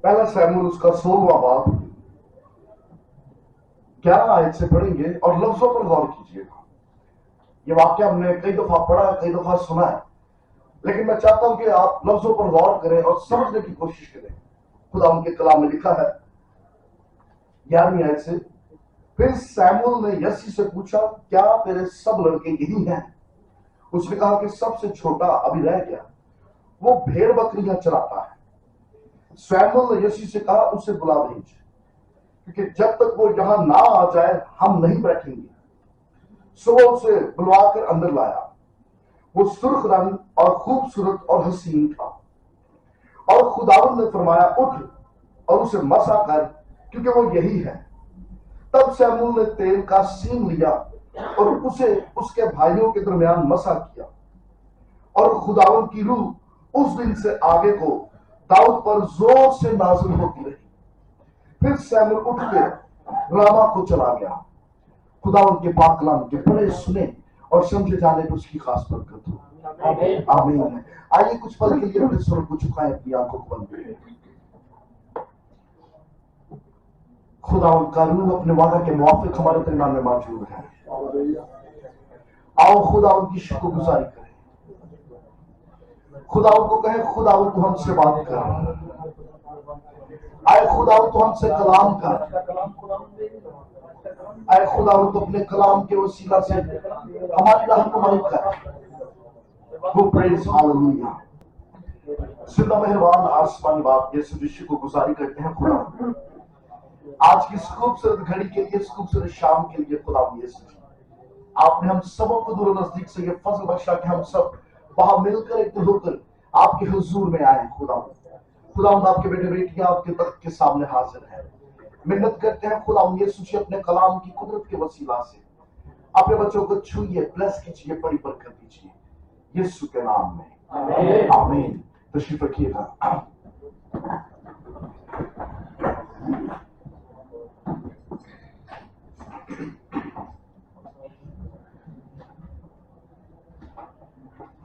पहला सैमुएल उसका 16वां बाब 11 आयत से पढ़ेंगे और लफ्जों पर गौर कीजिएगा। ये वाक्य हमने कई दफा पढ़ा है, कई दफा सुना है, लेकिन मैं चाहता हूं कि आप लफ्जों पर गौर करें और समझने की कोशिश करें। खुदा उनके कलाम में लिखा है 11वीं आयत से, फिर सैमुएल ने यसी से पूछा, क्या तेरे सब लड़के यही हैं? उसने कहा कि सबसे छोटा अभी रह गया, वो भेड़ बकरियां चराता है। सैमुएल ने यसी से कहा, उसे बुला भेज, क्योंकि जब तक वो यहां ना आ जाए हम नहीं बैठेंगे। सो उसे बुलवाकर अंदर लाया। वो सुर्ख रंग और खूबसूरत और हसीन था। और खुदावंद ने फरमाया, उठ और उसे मसा कर, क्योंकि वो यही है। तब सैमुएल ने तेल का सींग लिया और उसे उसके भाइयों के दरमियान मसा किया। और खुदावंद की रूह उस दिन से आगे को दाऊद पर जोर से नाज़िल होती रही। फिर सैमुएल उठ के रामा को चला गया। खुदावंद के पाक कलाम के पढ़े सुने और समझे जाने पर उसकी खास बरकत हो। आमीन। आइए कुछ पल के लिए अपने स्वर को झुकाएं, अपनी आंखों को बंद करें। खुदावंद का रूह अपने वादा के मुआफिक हमारे दरमियान में मौजूद है। आओ खुदावंद की शुक्रगुजारी करें। खुदावंद को कहें, खुदावंद तू हमसे बात कर। आए खुदावंद तू हमसे कलाम कर। आए खुदावंद तो अपने कलाम के वसीला से हमारी रहनुमाई कर। वो प्रेज हालेलुया। जिंदा मेहरबान आसमानी बाप यीशु मसीह को गुजारी करते हैं खुदा, आज की इस खूबसूरत घड़ी के लिए, इस खूबसूरत शाम के लिए खुदा यीशु, आपने हम सबों को दूर नजदीक से ये फजल बख्शा कि हम सब वहां मिलकर एक होकर आपके हुजूर में आए। खुदा आपके बेटे बेटियां आपके तख्त के सामने हाजिर है। मिन्नत करते हैं खुदा यीशु अपने कलाम की कुदरत के वसीला से अपने बच्चों को छूइए, ब्लेस कीजिए, बड़ी बरकत दीजिए यीशु के नाम में, आमीन। तशरीफ रखिएगा।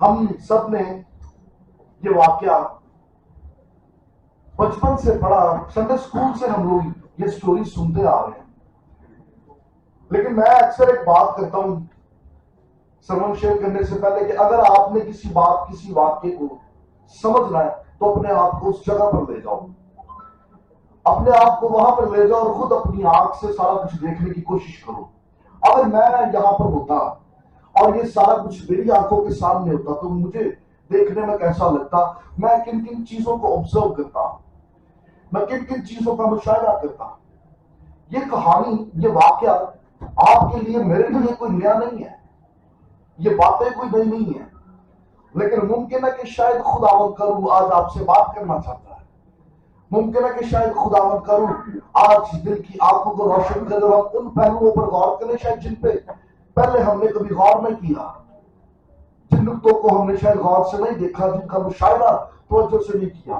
हम सब ने ये वाक्या बचपन से पढ़ा, संडे स्कूल से हम लोग ये स्टोरी सुनते आ रहे हैं। लेकिन मैं अक्सर एक बात करता हूं सर्मन शेयर करने से पहले कि अगर आपने किसी वाक्य को समझना है तो अपने आप को उस जगह पर ले जाओ, अपने आप को वहां पर ले जाओ और खुद अपनी आंख से सारा कुछ देखने की कोशिश करो। अगर मैं यहां पर होता और ये सारा कुछ मेरी आंखों के सामने होता तो मुझे देखने में कैसा लगता, मैं किन किन चीजों को ऑब्जर्व करता, मैं किन किन चीजों का मुशाहिदा करता। ये कहानी, ये वाकया आपके लिए, मेरे लिए कोई नया नहीं है, ये बातें कोई नई नहीं है, लेकिन मुमकिन है कि शायद खुदावंद का रूह आज आपसे बात करना चाहता है। मुमकिन है कि शायद खुदावंद का रूह आज दिल की आंखों को रोशन करे और हम उन पहलुओं पर गौर करें शायद जिन पे पहले हमने कभी गौर नहीं किया, जिन नुक्तों को हमने शायद गौर से नहीं देखा, जिनका मुशाहिदा तवज्जो से नहीं किया।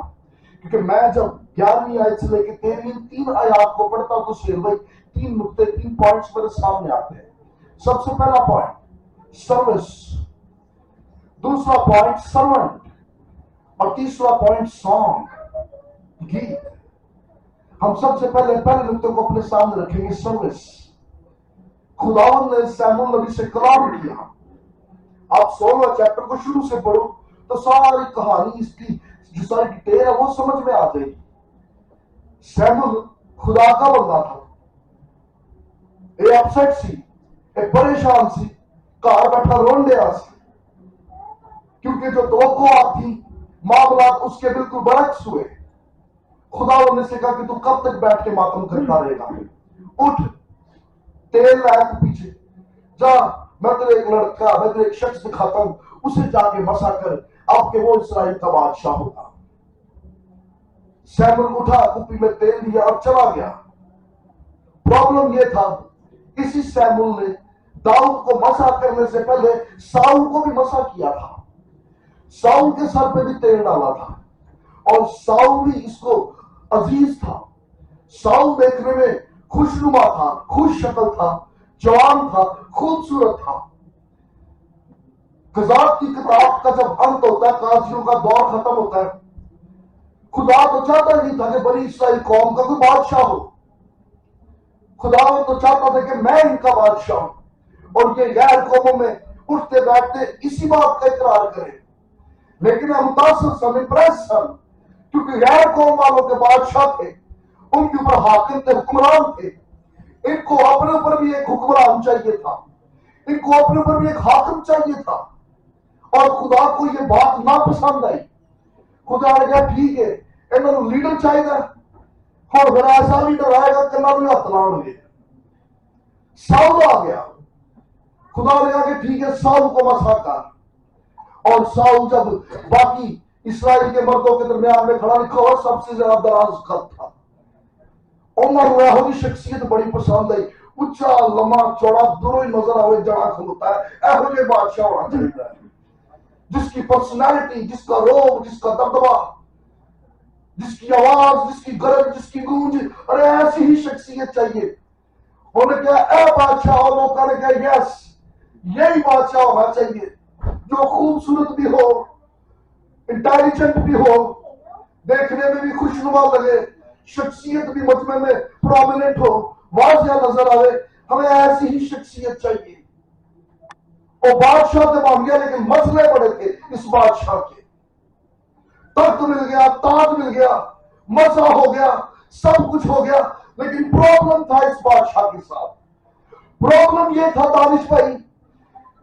क्योंकि मैं जब 11वीं आयत से लेकर 13वीं 3 आयत को पढ़ता हूं तो शेर भाई 3 नुक्ते, 3 पॉइंट्स मेरे सामने आते हैं। सबसे पहला पॉइंट सर्विस, दूसरा पॉइंट सर्वेंट और तीसरा पॉइंट सॉन्ग, गीत। हम सबसे पहले नुक्ते को अपने सामने रखेंगे, सर्विस। खुदावंद ने सैमुएल नबी से कलाम किया। आप 16वां चैप्टर को शुरू से पढ़ो तो सारी कहानी, इसकी जो सारी डिटेल है वो समझ में आ जाएगी। सैमुएल खुदा का बंदा था, एक अपसेट सी, एक परेशान सी, घर बैठा रोन दिया सी, क्योंकि जो तवक्को थी मामला उसके बिल्कुल बरक्स हुए। खुदावंद ने से कहा कि तू कब तक बैठ के मातम करता रहेगा, उठ, तेल लायक पीछे जा, मैं तेरे एक लड़का, मैं तेरे एक शख्स दिखाता हूं, उसे जाके मसा कर, आपके वो इस्राइल का बादशाह होगा। सैमुएल उठा, कुप्पी में तेल लिया और चला गया। प्रॉब्लम यह था, इसी सैमुएल ने दाऊद को मसा करने से पहले साउल को भी मसा किया था। साउल के सर पे भी तेल डाला था और साउल भी इसको अजीज था। साउल देखने में खुशनुमा था, खुश शक्ल था, जवान था, खूबसूरत था। कज़ात की किताब का जब अंत होता है, काजियों का दौर खत्म होता है, खुदा तो चाहता नहीं था कि बनी इसराइल कौम का कोई बादशाह हो। खुदा तो चाहता था कि मैं इनका बादशाह हूं और ये गैर कौमों में उठते बैठते इसी बात का इकरार करें। लेकिन हम मुतासर सन, इम्प्रेस सन, क्योंकि गैर कौम वालों के बादशाह थे, उनके ऊपर हाकिम थे, हुक्मरान थे। इनको अपने ऊपर भी एक हुक्मरान चाहिए था, इनको अपने ऊपर भी एक हाकिम चाहिए था। और खुदा को ये बात ना पसंद आई। खुदा ने कहा ठीक है, इन्होंने लीडर चाहिए, और फिर ऐसा लीडर आएगा कि ना हथ लाएंगे। साउल आ गया। खुदा ने कहा कि ठीक है, साउल को मसा कर। और साउल जब बाकी इसराइल के मर्दों के दरमियान में खड़ा, लिखा हुआ सबसे ज्यादा दराज कद था। उन्होंने यहूदी शख्सियत बड़ी पसंद आई। उच्चा, लम्बा, चौड़ा, दूरों ही नजर आवे, जड़ा खलोता है। एहो बादशाह होना चाहिए जिसकी पर्सनैलिटी, जिसका रोब, जिसका दबदबा, जिसकी आवाज, जिसकी गरज, जिसकी गूंज, अरे ऐसी ही शख्सियत चाहिए। उन्होंने कहा ए बादशाह, और लोगों ने कहा यस, यही बादशाह होना चाहिए जो खूबसूरत भी हो, इंटेलिजेंट भी हो, देखने में भी खुशनुमा लगे, शख्सियत भी मजमे में प्रोमिनेंट हो, वाजिया नजर आवे। हमें ऐसी ही शख्सियत चाहिए। और बादशाह तो बन गया, लेकिन मसले बड़े थे इस बादशाह के। तख्त मिल गया, ताज मिल गया, मजा हो गया, सब कुछ हो गया, लेकिन प्रॉब्लम था इस बादशाह के साथ। प्रॉब्लम ये था दानिश भाई,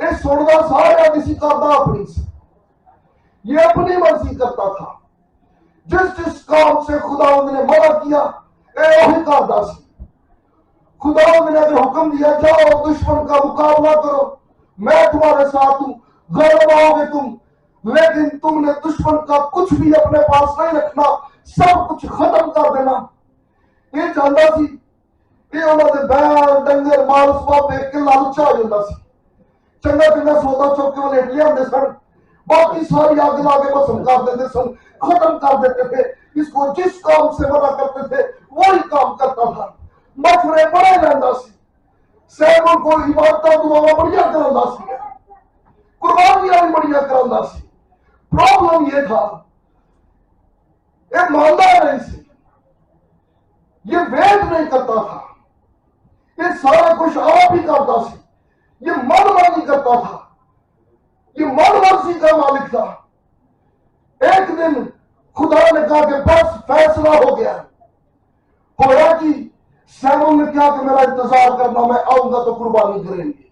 इस सुनदा सारा किसी करता अपनी से, ये अपनी मर्जी करता था। जिस जिस काम से खुदा ने मना किया, वही करता सी। खुदा ने अगर हुक्म दिया जाओ दुश्मन का मुकाबला करो, मैं तुम्हारे साथ हूं, गौरव आओगे तुम, लेकिन तुमने दुश्मन का कुछ भी अपने पास नहीं रखना, सब कुछ खत्म कर देना। ये चाहता सी कि उन्होंने बैल डंगर माल सब देख के लालचा आ जाता सी। चंगा चंगा सौदा चौक के वलेट लिया आते सन, बाकी सारी आग लाके भस्म कर देते सन, खत्म कर देते थे। इसको जिस काम से मना करते थे वही काम करता था। मशवरे बड़े लेंदा सी, सैमन को इबादत दुआवां बढ़िया करांदा सी, कुर्बानियां भी बढ़िया करांदा सी। प्रॉब्लम ये था, ये मानदा नहीं सी, ये वेट नहीं करता था, ये सारा कुछ आप ही करता सी, ये मनमानी करता था, ये मनमर्जी का मालिक था। एक दिन खुदा ने कहा कि बस फैसला हो गया। होया कि सैमुअल ने कहा कि मेरा इंतजार करना, मैं आऊंगा तो कुर्बानी करेंगे।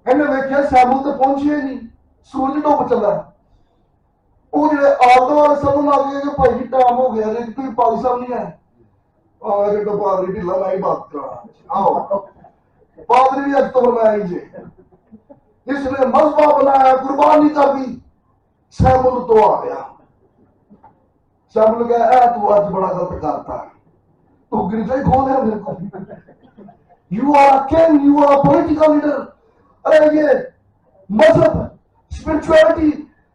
इन्हें देखिया सैमुअल तो पहुंचे नहीं, सूरज डूब चला। वो जो आदो वाले समझ आ गए कि भाई टाइम हो गया, कोई पाली साहब नहीं है, पादरी ढीला मैं ही बात करा। आओ पादरी भी अज तो मैं ही जे, इसने मजबा बनाया, कुर्बानी कर दी। सैमुअल तो आ गया। सैमुअल कहा तू आज बड़ा गलत करता है, तू गिरजा ही कौन है मेरे को? You are a king, you are a political leader. अरे ये मजहब, spirituality,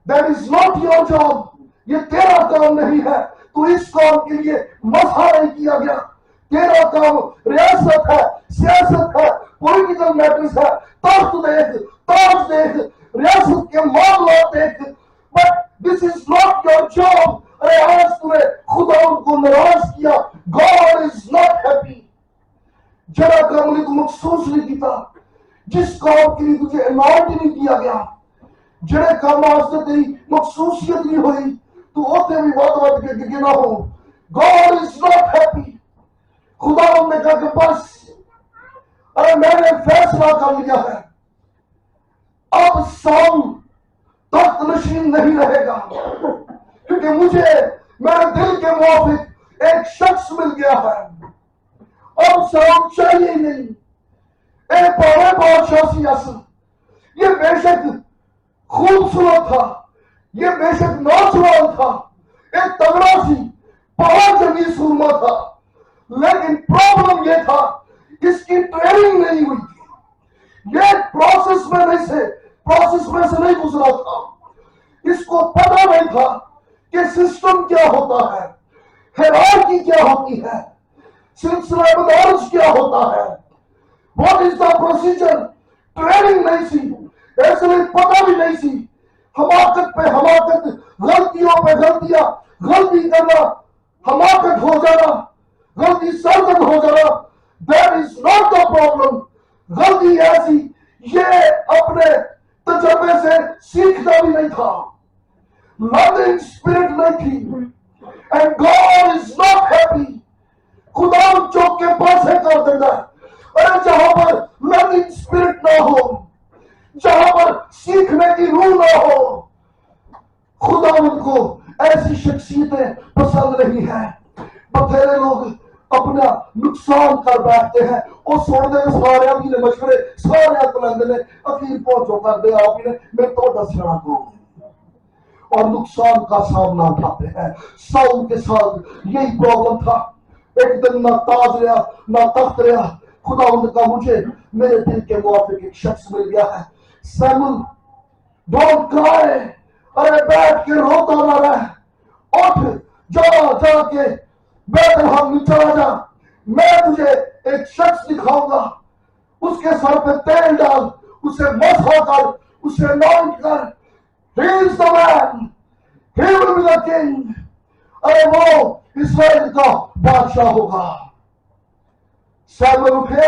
that is not your job, ये तेरा काम नहीं है। तू इस काम के लिए मसा नहीं किया गया। तेरा काम रियासत है, सियासत है, पॉलिटिकल मैटर्स है। तख्त देख, ताज देख, रियासत के मामला देख, but this is not your job. अरे आज तूने खुदा को नाराज किया, गॉड इज नॉट हैप्पी। जरा काम ने तू मखसूस नहीं किया, जिस काम के लिए तुझे अलॉट नहीं किया गया, जड़े काम वास्ते तेरी मखसूसियत नहीं हुई, तू ओते भी बहुत के गिना हो। God is not happy. खुदा ने कहा कि बस, अरे मैंने फैसला कर लिया है, अब साउल तख्त नशीन नहीं रहेगा, क्योंकि मुझे मेरे दिल के मुताबिक एक शख्स मिल गया है। अब साउल चाहिए ही नहीं। एक पावे बादशाह सियासत, ये बेशक खूबसूरत था, ये बेशक नौजवान था, एक तगड़ा सी पावर जंगी सूरमा था, लेकिन प्रॉब्लम ये था इसकी ट्रेनिंग नहीं हुई थी। ये प्रोसेस में से नहीं गुजरा था। इसको पता नहीं था कि सिस्टम क्या होता है, हायरार्की क्या होती है, सिलसिला मदारिज क्या होता है, what is the procedure. Training नहीं थी, इसलिए पता भी नहीं थी। हमाकत पे हमाकत, गलतियों पे गलतियां, गलती करना, हमाकत हो जाना, गलती सरगर्म हो जाना, that is not the problem. गलती ऐसी, ये अपने तजर्बे से सीखना भी नहीं था, लर्निंग स्पिरिट नहीं थी, and God is not happy. खुदा चौक के पास है कर देता है। अरे जहां पर लर्निंग स्पिरिट ना हो, जहां पर सीखने की रूह ना हो, खुदा उनको ऐसी शख्सियतें पसंद नहीं है। बथेरे लोग अपना नुकसान कर बैठते हैं और सुनते हैं सारे भी ने मशवरे, सारे बुलंद ने अखीर पहुंचो कर दे आप ने मैं तो दसना को और नुकसान का सामना उठाते हैं। साउल के साथ यही प्रॉब्लम था। एक दिन ना ताज रहा ना तख्त रहा, खुदा उनका मुझे मेरे दिल के मुआफिक एक शख्स मिल गया है। सैमुल डोंट क्राई, अरे बैठ के रोता ना रह, उठ जाके बैतलहम में चला जा, मैं तुझे एक शख्स दिखाऊंगा, उसके सर पे तेल डाल, उसे मसा कर, उसे अनॉइंट कर, he is the man, he will be the king, अरे वो इस्राएल का बादशाह होगा। सैमुएल उठे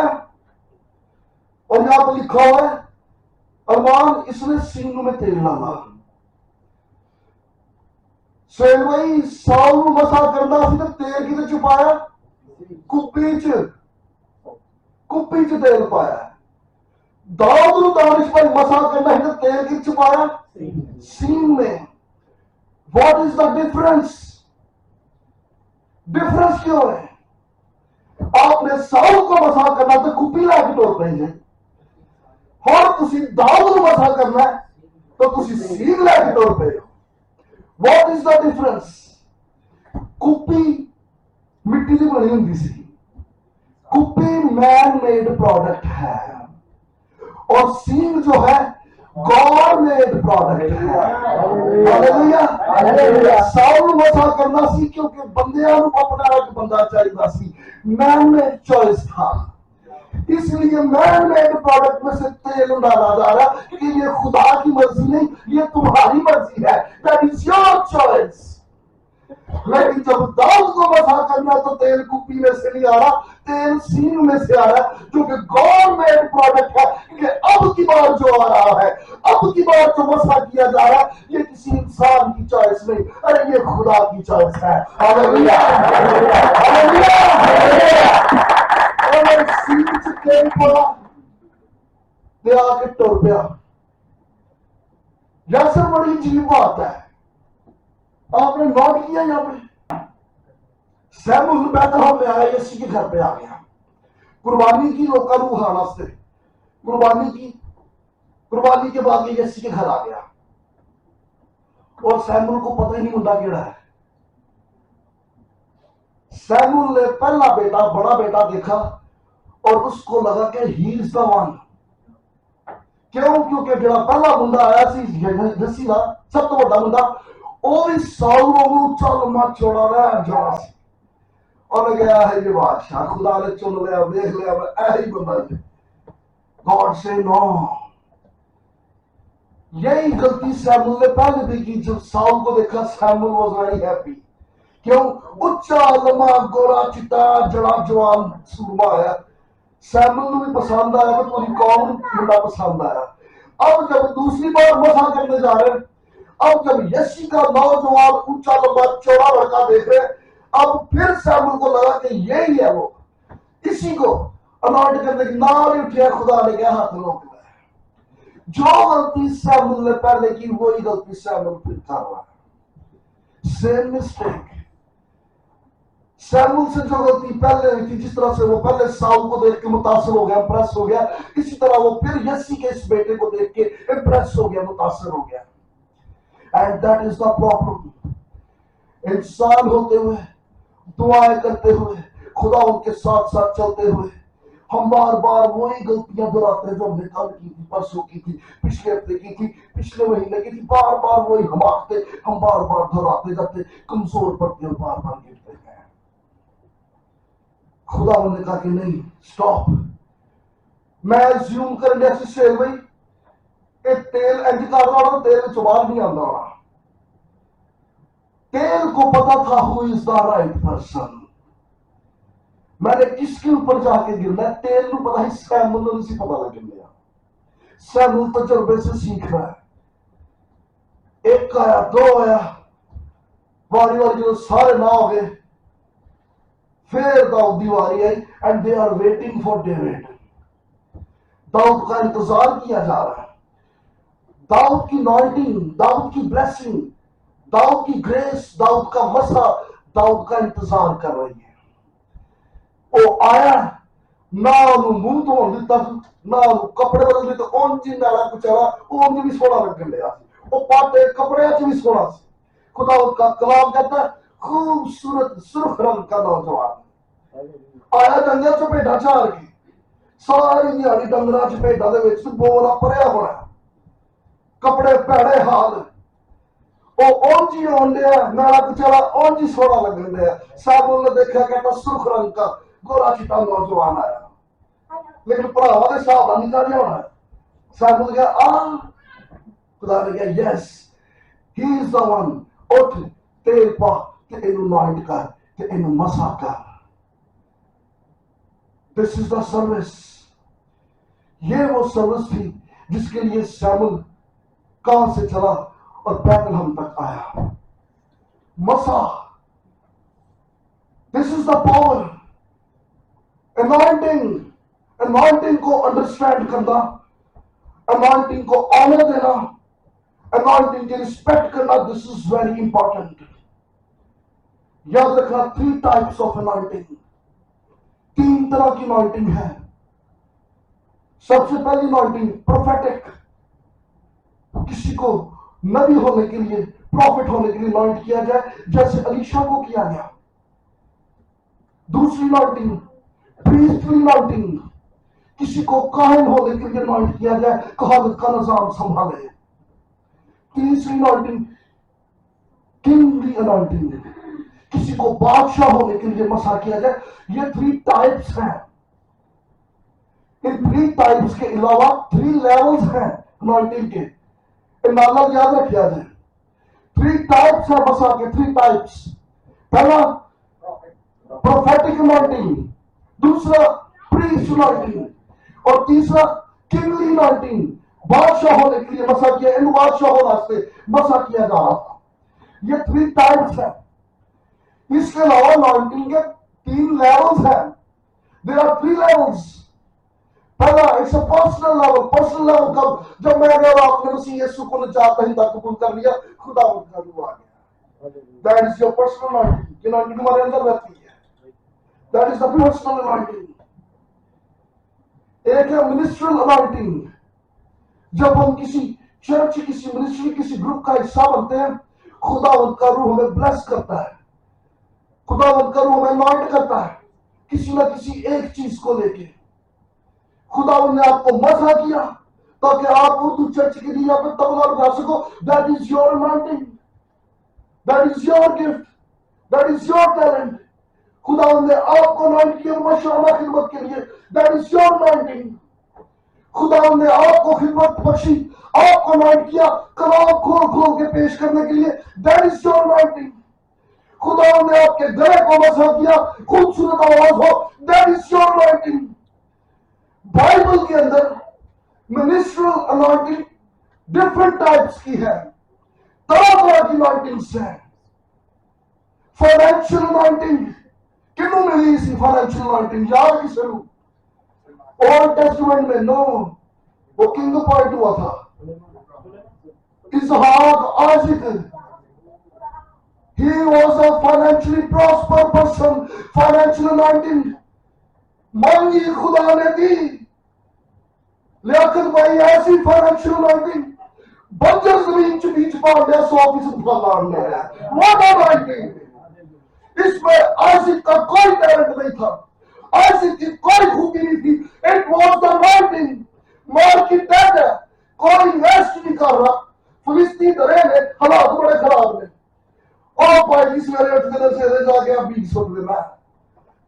और यहां पर लिखा हुआ है अरमान इसने सींग में तेल डाला। सेवई साउल मसा करना सी तो तेल कि छुपाया कुप्पी च तेल पाया। दाऊद दानिश भाई मसा करना है तो तेल कि छुपाया सींग में। What is the difference? Difference क्यों है? आपने साउल को मसा करना तो कुप्पी लाके तोड़ पेंगे, और तुसी दाऊद को मसा करना है तो तुसी सींग लाके तोड़ पे हो। What is the difference? कुप्पी मिट्टी की बनी होती सी, कुप्पी मैन मेड प्रोडक्ट है और सींग जो है गॉड मेड प्रोडक्ट है। हालेलुया। साउल मसा करना सी क्योंकि बंदियां अपना एक बंदा चाहिए सी, मैन मेड चॉइस था, इसलिए मैन मेड प्रोडक्ट में से तेल डाला जा रहा क्योंकि ये खुदा की मर्जी नहीं, ये तुम्हारी मर्जी है, दैट इज योर चॉइस। लेकिन जब दाऊद को मसा करना तो तेल कुप्पी में से नहीं आ रहा, तेल सींग में से आ रहा, क्योंकि गॉड मेड प्रोडक्ट है। क्योंकि अब की बार जो आ रहा है, अब की बार जो मसा किया जा रहा है, ये किसी इंसान की चॉइस नहीं, अरे ये खुदा की चॉइस है। Hallelujah hallelujah. और सींग से तेल पड़ा ते आके टुर पिया। जैसे बड़ी अजीब बात है, आपने नोट किया यहाँ पे सैमुअल बैतलहम में आया, यीशु के घर पे आ गया, कुर्बानी की लोग रूह आना, कुर्बानी के बाद ये यीशु के घर आ गया और सैमुअल को पता ही नहीं मुंडा केड़ा है। सैमुअल ने पहला बेटा बड़ा बेटा देखा और उसको लगा कि ही इज द वन। क्यों? क्योंकि जो पहला मुंडा आया जसी का सब तो बड़ा मुंडा और इस साउल को चल मत छोड़ा रहा जरा सी और गया है ये बादशाह, खुदा ने चुन लिया, देख लिया ऐसी बंदा है। गॉड से नो। यही गलती सैमुअल ने पहले भी की। जब साउल को देखा सैमुअल वाज वेरी हैप्पी। क्यों? उच्चा लम्बा गोरा चिट्टा जड़ा जवान सूरमा आया, सैमुअल को भी पसंद आया, तो पूरी कौम मुंडा पसंद आया। अब जब दूसरी बार मसा करने जा रहे हैं, अब जब यीशु का नौजवान ऊंचा लंबा चौड़ा लड़का देख रहे, अब फिर सैमुअल को लगा कि यही है वो, इसी को अनॉइंट करने की नाम ही उठिया। खुदा ने क्या हाथ रोक लिया। जो गलती सैमुअल ने पहले की वही गलती सैमुअल फिर कर रहा है। Same mistake. सैमुअल से जो गलती पहले हुई थी, जिस तरह से वो पहले साउल को देख के मुतासर हो गया, इंप्रेस हो गया, इसी तरह वो फिर यीशु के इस बेटे को देख के इंप्रेस हो गया, मुतासर हो गया। And that is the problem. इंसान होते हुए, दुआएं करते हुए, खुदा उनके साथ साथ चलते हुए, हम बार बार वही गलतियां दोहराते हैं जो हमने कल की थी, परसों की थी, पिछले हफ्ते की थी, पिछले महीने की थी, बार बार वही हम बार बार दोहराते जाते, कमजोर पड़ते हैं, बार बार गिरते हैं। खुदा ने कहा कि नहीं, स्टॉप। मैं ज्यूम करने से भाई तेल इंज कर रहा, तेल चबार नहीं आता होना। तेल को पता था who is the right person. मैंने किसके ऊपर जाके गिरना है, तेल को पता है, सैमुअल से पता लग गया। सैमुअल तजर्बे से सीख रहा है। एक आया, दो आया, बारी बारी जो सारे ना हो गए, फिर दाऊद की बारी आई and they are waiting for David. Daud का इंतजार किया जा रहा है। दाऊद की नॉइटिंग, दाऊद की ब्लेसिंग, दाऊद की ग्रेस, दाऊद का मसा दाऊद का इंतजार कर रही है। वो आया ना, मुंह धोन दिता ना, कपड़े बदल दिते, उंज ही नाला बेचारा उंज भी सोना लगन लिया। वो पाटे कपड़े च भी सोना सी। खुदा का कलाम कहता है खूबसूरत सुर्ख रंग का नौजवान आया जंगल च भेडा चार के, सारी दिहाड़ी डंगरा च भेडा दे विच बोला भरिया होना, कपड़े भैड़े हाल, वो उंज ही आउण दिया, नाला बेचारा उंज ही सोना लगन दिया। सैमुअल ने देखा, कहता सुर्ख रंग का गोरा चिट्टा नौजवान आया, लेकिन भरावां दे हिसाब नाल निकल जाना है। सैमुअल कहा आ, खुदा ने कहा yes he is the one, उठ तेल पा ते इनू नॉइंट कर ते इनू मसा कर। This is the service. ये वो सर्विस थी जिसके लिए सैमुअल कहां से चला और बैतलहम तक आया। मसा, this is the power. Anointing, anointing को अंडरस्टैंड करना, अनॉइंटिंग को ऑनर देना, अनॉइंटिंग की रिस्पेक्ट करना, दिस इज वेरी इंपॉर्टेंट। याद रखना, 3 टाइप्स ऑफ अनॉइंटिंग, 3 तरह की अनॉइंटिंग है। सबसे पहली अनॉइंटिंग प्रोफेटिक, किसी को नबी होने के लिए, प्रॉफिट होने के लिए अनॉइंट किया जाए, जैसे अलीशा को किया गया। दूसरी अनॉइंटिंग प्रीस्टली अनॉइंटिंग, किसी को काहिन होने के लिए अनॉइंट किया जाए, कहावत का निजाम संभाले। तीसरी अनॉइंटिंग किंगली अनॉइंटिंग, किसी को बादशाह होने के लिए मसा किया जाए। ये 3 टाइप्स हैं। इन 3 टाइप्स के अलावा 3 लेवल्स हैं अनॉइंटिंग के। नाला याद रखिया जाए, 3 टाइप्स है मसा के, 3 टाइप्स। पहला प्रोफेटिक अनॉइंटिंग, दूसरा प्रीस्ट अनॉइंटिंग और तीसरा किंगली अनॉइंटिंग, बादशाह होने के लिए मसा किया, इन बादशाह होने से मसा किया जा रहा था। ये 3 टाइप्स है। इसके अलावा अनॉइंटिंग के 3 लेवल्स हैं। There are 3 levels. पहला it's a personal level. Personal level कब? जब मैंने और आपने मसीह यीशु को निजात दहिंदा कबूल कर लिया, खुदा का रूह आ गया। That is your personal anointing. Anointing हमारे अंदर रहती है। That is the personal anointing. एक है मिनिस्ट्रियल अनॉइंटिंग। जब हम किसी चर्च, किसी मिनिस्ट्री, किसी ग्रुप का हिस्सा बनते हैं, खुदा उनका रूह हमें ब्लेस करता है, खुदा उनका रूह हमें अनॉइंट करता है किसी ना किसी एक चीज को लेके। खुदा ने आपको मसा किया ताकि आप उर्दू चर्च के लिए आप तबला बजा सको। That is your anointing, that is your gift, that is your talent. खुदा ने आपको अनॉइंट किया मशाना खिदमत के लिए। That is your anointing. खुदा ने आपको खिदमत बख्शी, आपको अनॉइंट किया कलाम खोल खोल के पेश करने के लिए। That is your anointing. खुदा ने आपके गले को मसा किया, खूबसूरत आवाज हो। That is your anointing. Bible के अंदर मिनिस्ट्रियल अनॉइंटिंग डिफरेंट टाइप्स की है, तरह तरह की अनॉइंटिंग्स हैं। फाइनेंशियल अनॉइंटिंग किन्हों मिली सी? फाइनेंशियल अनॉइंटिंग याद किसे? ओल्ड टेस्टमेंट में नो, वो किंग पॉइंट हुआ था। इसहाक, Isaac, he was a financially prosper person, financial anointing मांगी खुदा ने दी। लियाकत भाई ऐसी फाइनेंशियल अनॉइंटिंग, बंजर जमीन के बीच पार 100% फल है। What anointing! इसमें आइज़ैक का कोई टैलेंट नहीं था, आइज़ैक की कोई खूबी नहीं थी। It was the anointing. Market dead है, कोई इन्वेस्ट नहीं कर रहा, फिलिस्तीन डरे ने, हालात बड़े खराब ने। और भाई इस मेरे उठकर से जाके आप 20 सुन देना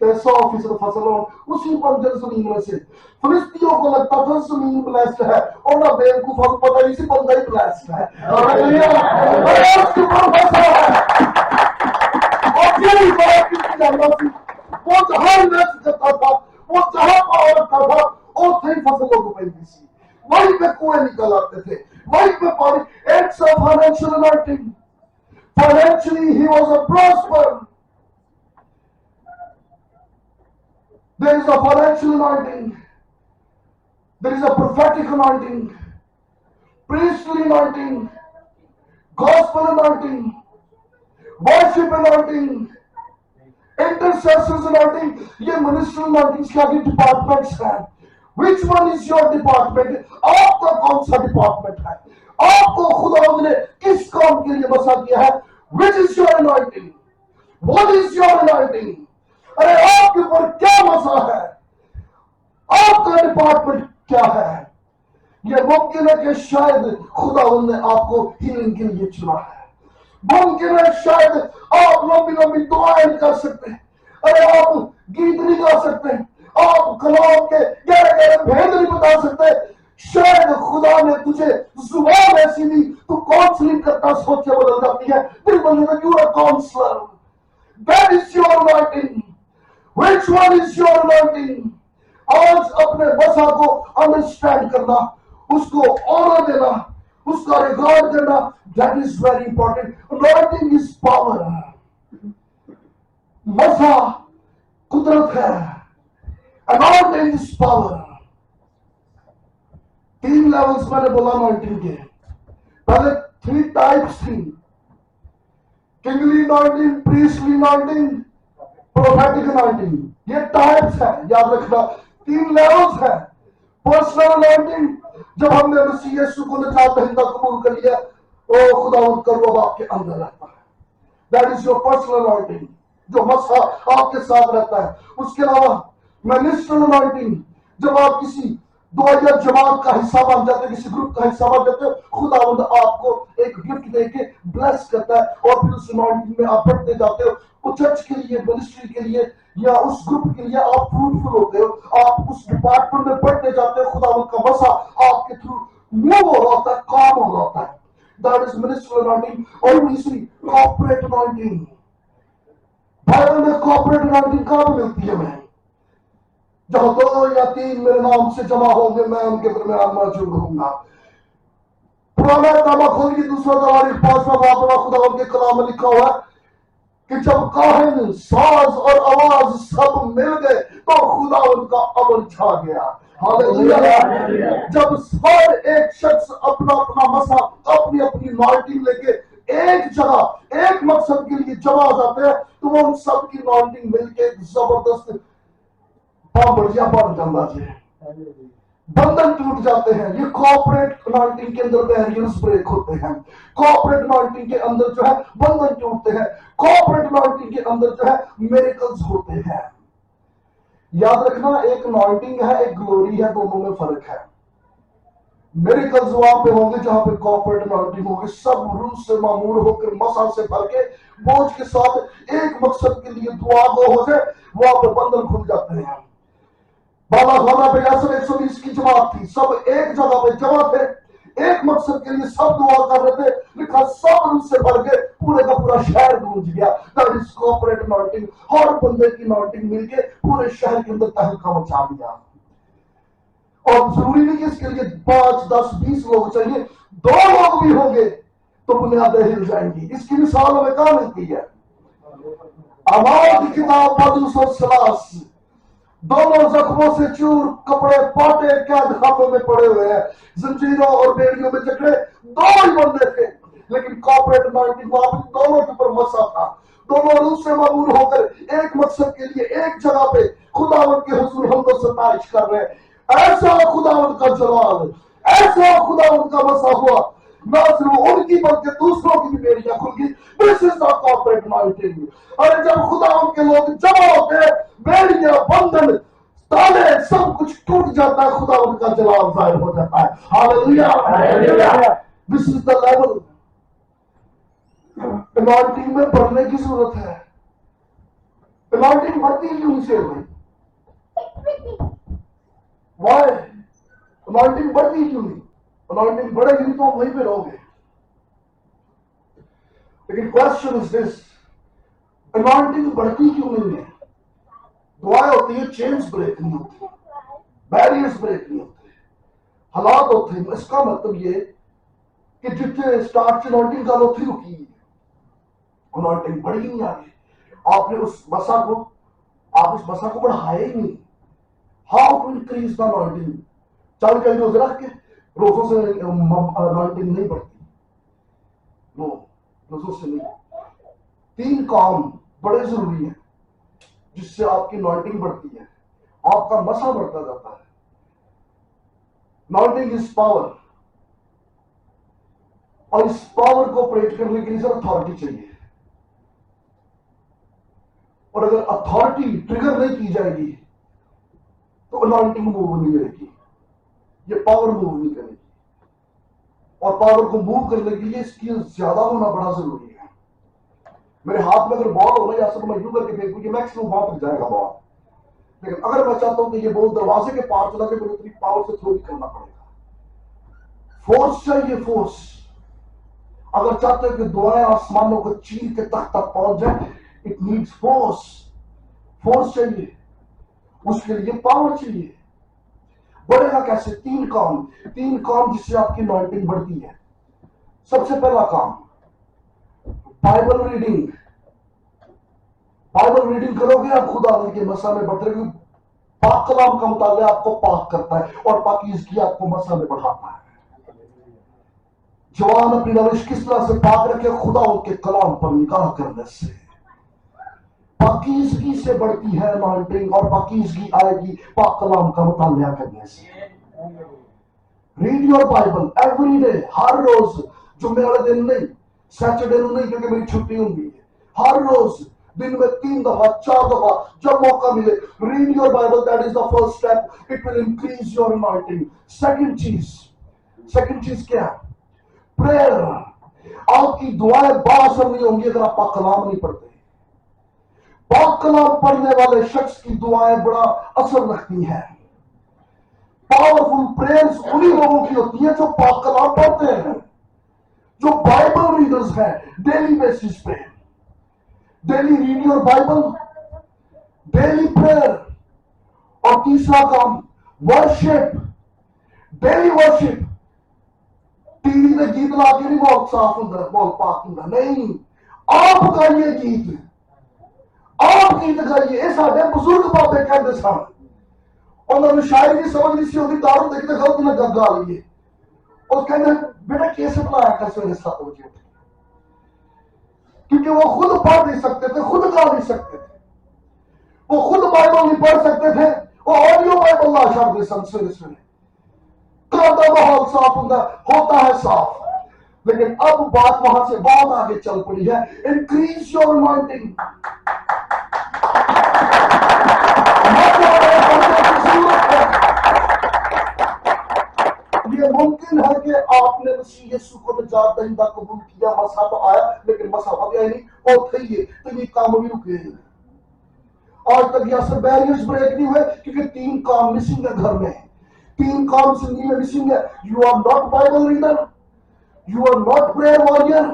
100% फसल हो उसी बंजर जमीन में से। फिलिस्तीनियों को लगता था जमीन ब्लेस्ड है, और ना बेवकूफ को पता नहीं सी बंदा ही ब्लेस्ड है। हालेलुया! उसके ऊपर फंसा है, करना सी, वो जहां इन्वेस्ट करता था, वो जहां पावर रखता था, उथे ही फसलों को पैंती सी, वहीं पे कुएं निकल आते थे, वहीं पे पानी. It's a financial anointing. Financially, he was a prosper. There is a financial anointing. There is a prophetic anointing, priestly anointing, gospel anointing, worship anointing, intercessors anointing. ये ministry anointing के आगे departments हैं. Which one is your department? आपका कौन सा department है? आपको खुदा ने किस काम के लिए बसा किया है? Which is your anointing? What is your anointing? अरे आपके ऊपर क्या मसा है? आपका डिपार्टमेंट क्या है? यह मुमकिन है कि शायद खुदा ने आपको हीलिंग के लिए चुना है. मुमकिन है शायद आप लंबी लंबी दुआएं कर सकते हैं. अरे आप गीत नहीं गा सकते, आप कलाम के गहरे गहरे भेद नहीं बता सकते. शायद खुदा ने तुझे जुबान ऐसी दी, तू काउंसलिंग करता सोच के बदल जाती है. दिल बदल you are counsellor. That is your anointing. Which one is your anointing? आज अपने बसा को अंडरस्टैंड करना, उसको ऑनर देना, उसका रिगार्ड करना, that is very important. Anointing is power. मसा कुदरत है, अनॉइंटिंग इज पावर. 3 लेवल्स मैंने बोला अनॉइंटिंग के. पहले 3 टाइप्स थी. Kingly anointing, priestly anointing, prophetic anointing. ये टाइप्स है, याद रखना. 3 लेवल्स है. पर्सनल अनॉइंटिंग, जब हमने मसीह यीशु को निजात दहिंदा कबूल कर लिया, ओ खुदा उनका रूह आपके अंदर रहता है. That is your personal anointing, जो मसा आपके साथ रहता है. उसके अलावा मिनिस्ट्रियल अनॉइंटिंग, जब आप किसी दुआया जमात का हिस्सा बन जाते, किसी ग्रुप का हिस्सा बन जाते, खुदा आपको एक गिफ्ट देके ब्लेस करता है, और फिर उस अनॉइंटिंग में आप बढ़ते जाते हो. उस चर्च के लिए, मिनिस्ट्री के लिए, या उस ग्रुप के लिए आप फ्रूटफुल होते हो. आप उस डिपार्टमेंट में बढ़ते जाते हो. खुदा का मसा आपके थ्रू मूव हो रहा होता है, काम हो रहा होता है. That is ministerial anointing. और तीसरी कॉर्पोरेट अनॉइंटिंग. बाइबल में कॉर्पोरेट अनॉइंटिंग कहां मिलती है? मैं जहां 2 या 3 मेरे नाम से जमा होंगे, मैं उनके दरमियान मौजूद रहूंगा. पुराना नामा खोलिए, दूसरा दरबार 5वां बाब में खुदा के कलाम में लिखा हुआ है कि जब काहिन, साज और आवाज सब मिल गए तो खुदा उनका अमर छा गया. हालेलुया. जब हर एक शख्स अपना अपना मसा, अपनी अपनी अनॉइंटिंग लेके एक जगह, एक मकसद के लिए जमा हो जाते हैं, तो वो उन सब की अनॉइंटिंग मिलके जबरदस्त बढ़िया बन जाता है. बंधन टूट जाते हैं. ये कॉर्पोरेट अनॉइंटिंग के अंदर बैरियर्स ब्रेक होते हैं. कॉर्पोरेट अनॉइंटिंग के अंदर जो है बंधन टूटते हैं. कॉर्पोरेट अनॉइंटिंग के अंदर जो है मिरेकल्स होते हैं. याद रखना, एक अनॉइंटिंग है, एक ग्लोरी है, दोनों में फर्क है. मिरेकल्स वहां पे होंगे जहां पे कॉर्पोरेट अनॉइंटिंग होगी. सब रूह से मामूर होकर मसा से भर के बोझ के साथ एक मकसद के लिए दुआ गो हो जाए, वहां पे बंधन खुल जाते हैं. बाबा खाना पे 120 की जमात थी. सब एक जगह पे जमा थे, एक मकसद के लिए सब दुआ कर रहे थे. लिखा सब उनसे भर के पूरे का पूरा शहर गूंज गया. That is corporate anointing. हर बंदे की अनॉइंटिंग मिलके पूरे शहर के अंदर तहलका मचा दिया. और जरूरी नहीं कि इसके लिए 5, 10, 20 लोग चाहिए. 2 लोग भी होंगे तो बुनियादें हिल जाएंगी. इसकी मिसाल हमें कहां मिलती है? अमाल की किताब 2:30. दोनों जख्मों से चूर, कपड़े पाटे कैद खानों में पड़े हुए हैं, जंजीरों और बेड़ियों में जकड़े 2 ही बंदे थे. लेकिन कॉर्पोरेट अनॉइंटिंग वहां पर दोनों के ऊपर मसा था. दोनों रूह से मामूर होकर एक मकसद के लिए एक जगह पे खुदावंद के हुजूर हमको सताइश कर रहे हैं. ऐसा खुदावंद का जलाल, ऐसा खुदावंद का मसा हुआ, ना सिर्फ उनकी बल्कि दूसरों की भी बेड़ियां खुल गई. This is the corporate anointing. और जब खुदावंद के लोग जमा होते हैं, बेड़ियां, बंधन, ताले, सब कुछ टूट जाता है. खुदावंद का जलाल जाहिर हो जाता है. Hallelujah. This is the level. Anointing में बढ़ने की जरूरत है. अनॉइंटिंग बढ़ती क्यों नहीं शेर भाई? वाई अनॉइंटिंग बढ़ती क्यों नहीं? अनॉइंटिंग बढ़ेगी तो वहीं पे रहोगे. लेकिन क्वेश्चन इज दिस, अनॉइंटिंग बढ़ती क्यों नहीं है? दुआएं होती है, चेन्स ब्रेक नहीं होती, बैरियर्स ब्रेक नहीं होते, हालात होते हैं। इसका मतलब ये कि जितने स्टार्ट अनॉइंटिंग का लोग रुकी, अनॉइंटिंग बढ़ी नहीं आगे। आपने उस मसा को, आप उस मसा को बढ़ाया ही नहीं। How to increase the anointing? 40 रोजे रख के रोजों से अनॉइंटिंग नहीं बढ़ती, नो, रोजों से नहीं। 3 काम बड़े जरूरी है जिससे आपकी अनॉइंटिंग बढ़ती है, आपका मसा बढ़ता जाता है। अनॉइंटिंग इज पावर, और इस पावर को ऑपरेट करने के लिए सर अथॉरिटी चाहिए। और अगर अथॉरिटी ट्रिगर नहीं की जाएगी तो अनॉइंटिंग मूव नहीं करेगी, ये पावर मूव नहीं करेगी। और पावर को मूव करने के लिए स्किल ज्यादा होना बड़ा जरूरी है। मेरे हाथ में अगर बॉल हो रहा है, या मैं यूं करके फेंकूं, मैक्सिमम वहां तक जाएगा बॉल। लेकिन अगर मैं चाहता हूं कि ये बॉल दरवाजे के पार चला जाए, मुझे इतनी पावर से थ्रो करना पड़ेगा। फोर्स चाहिए, फोर्स। अगर चाहते हो कि दुआएं आसमानों को चीर के तक तक पहुंच जाए, इट नीड्स फोर्स, फोर्स चाहिए, उसके लिए पावर चाहिए। बढ़ेगा कैसे? 3 काम, 3 काम जिससे आपकी अनॉइंटिंग बढ़ती है। सबसे पहला काम, बाइबल रीडिंग। बाइबल रीडिंग करोगे आप खुदा के मसा में बढ़ते रहोगे। पाक कलाम का मुताबिक आपको पाक करता है और पाकीज़गी आपको मसा में बढ़ाता है। जवान अपनी रविश किस तरह से पाक रखे? खुदा उनके कलाम पर निगाह करने से। पाकीज़गी से बढ़ती है अनॉइंटिंग, और पाकीज़गी आएगी पाक कलाम का मुताबिया करने से। Read your Bible every day, हर रोज। जुम्मे वाले दिन नहीं, सैटरडे नहीं, क्योंकि मेरी छुट्टी होगी। हर रोज दिन में 3 दफा 4 दफा जब मौका मिले, read your Bible. That is the first step, it will increase your anointing. Second चीज क्या है? प्रेयर। आपकी दुआएं बासर नहीं होंगी अगर आप पाक कलाम नहीं पढ़ते। पाक कलाम पढ़ने वाले शख्स की दुआएं बड़ा असर रखती हैं। पावरफुल प्रेयर्स उन्हीं लोगों की होती है जो पाक कलाम पढ़ते हैं, जो बाइबल रीडर्स हैं डेली बेसिस पे। Daily read your Bible, daily prayer. और तीसरा काम, वर्शिप, डेली वर्शिप। टीवी में गीत ला के नहीं बहुत साफ होता, बहुत पाक होता नहीं। आप गाइए गीत, आप गीत गाइए। ये साढ़े बुजुर्ग बाबे कहते सन, उन्होंने शायद नहीं समझ नहीं सी होती, दारू देखते गलत ना गा लीए। और कहते बेटा कैसे बनाया कर सवेरे 7 बजे उठ, क्योंकि वो खुद पढ़ नहीं सकते थे, खुद गा नहीं सकते थे, वो खुद बाइबल नहीं पढ़ सकते थे, वो ऑडियो बाइबल ला छाड़ते सन सवेरे। का माहौल साफ होता है साफ। लेकिन अब बात वहां से बहुत आगे चल पड़ी है। Increase your anointing. ये मुमकिन है कि आपने मसीह यीशु को निजात दहिंदा कबूल किया, मसा तो आया, लेकिन मसा हो गया नहीं, और थे तो ये काम भी रुके। आज तक ये असर बैरियर्स ब्रेक नहीं हुए, क्योंकि 3 काम मिसिंग है घर में। 3 काम जिंदगी में मिसिंग है। You are not Bible reader, you are not prayer warrior,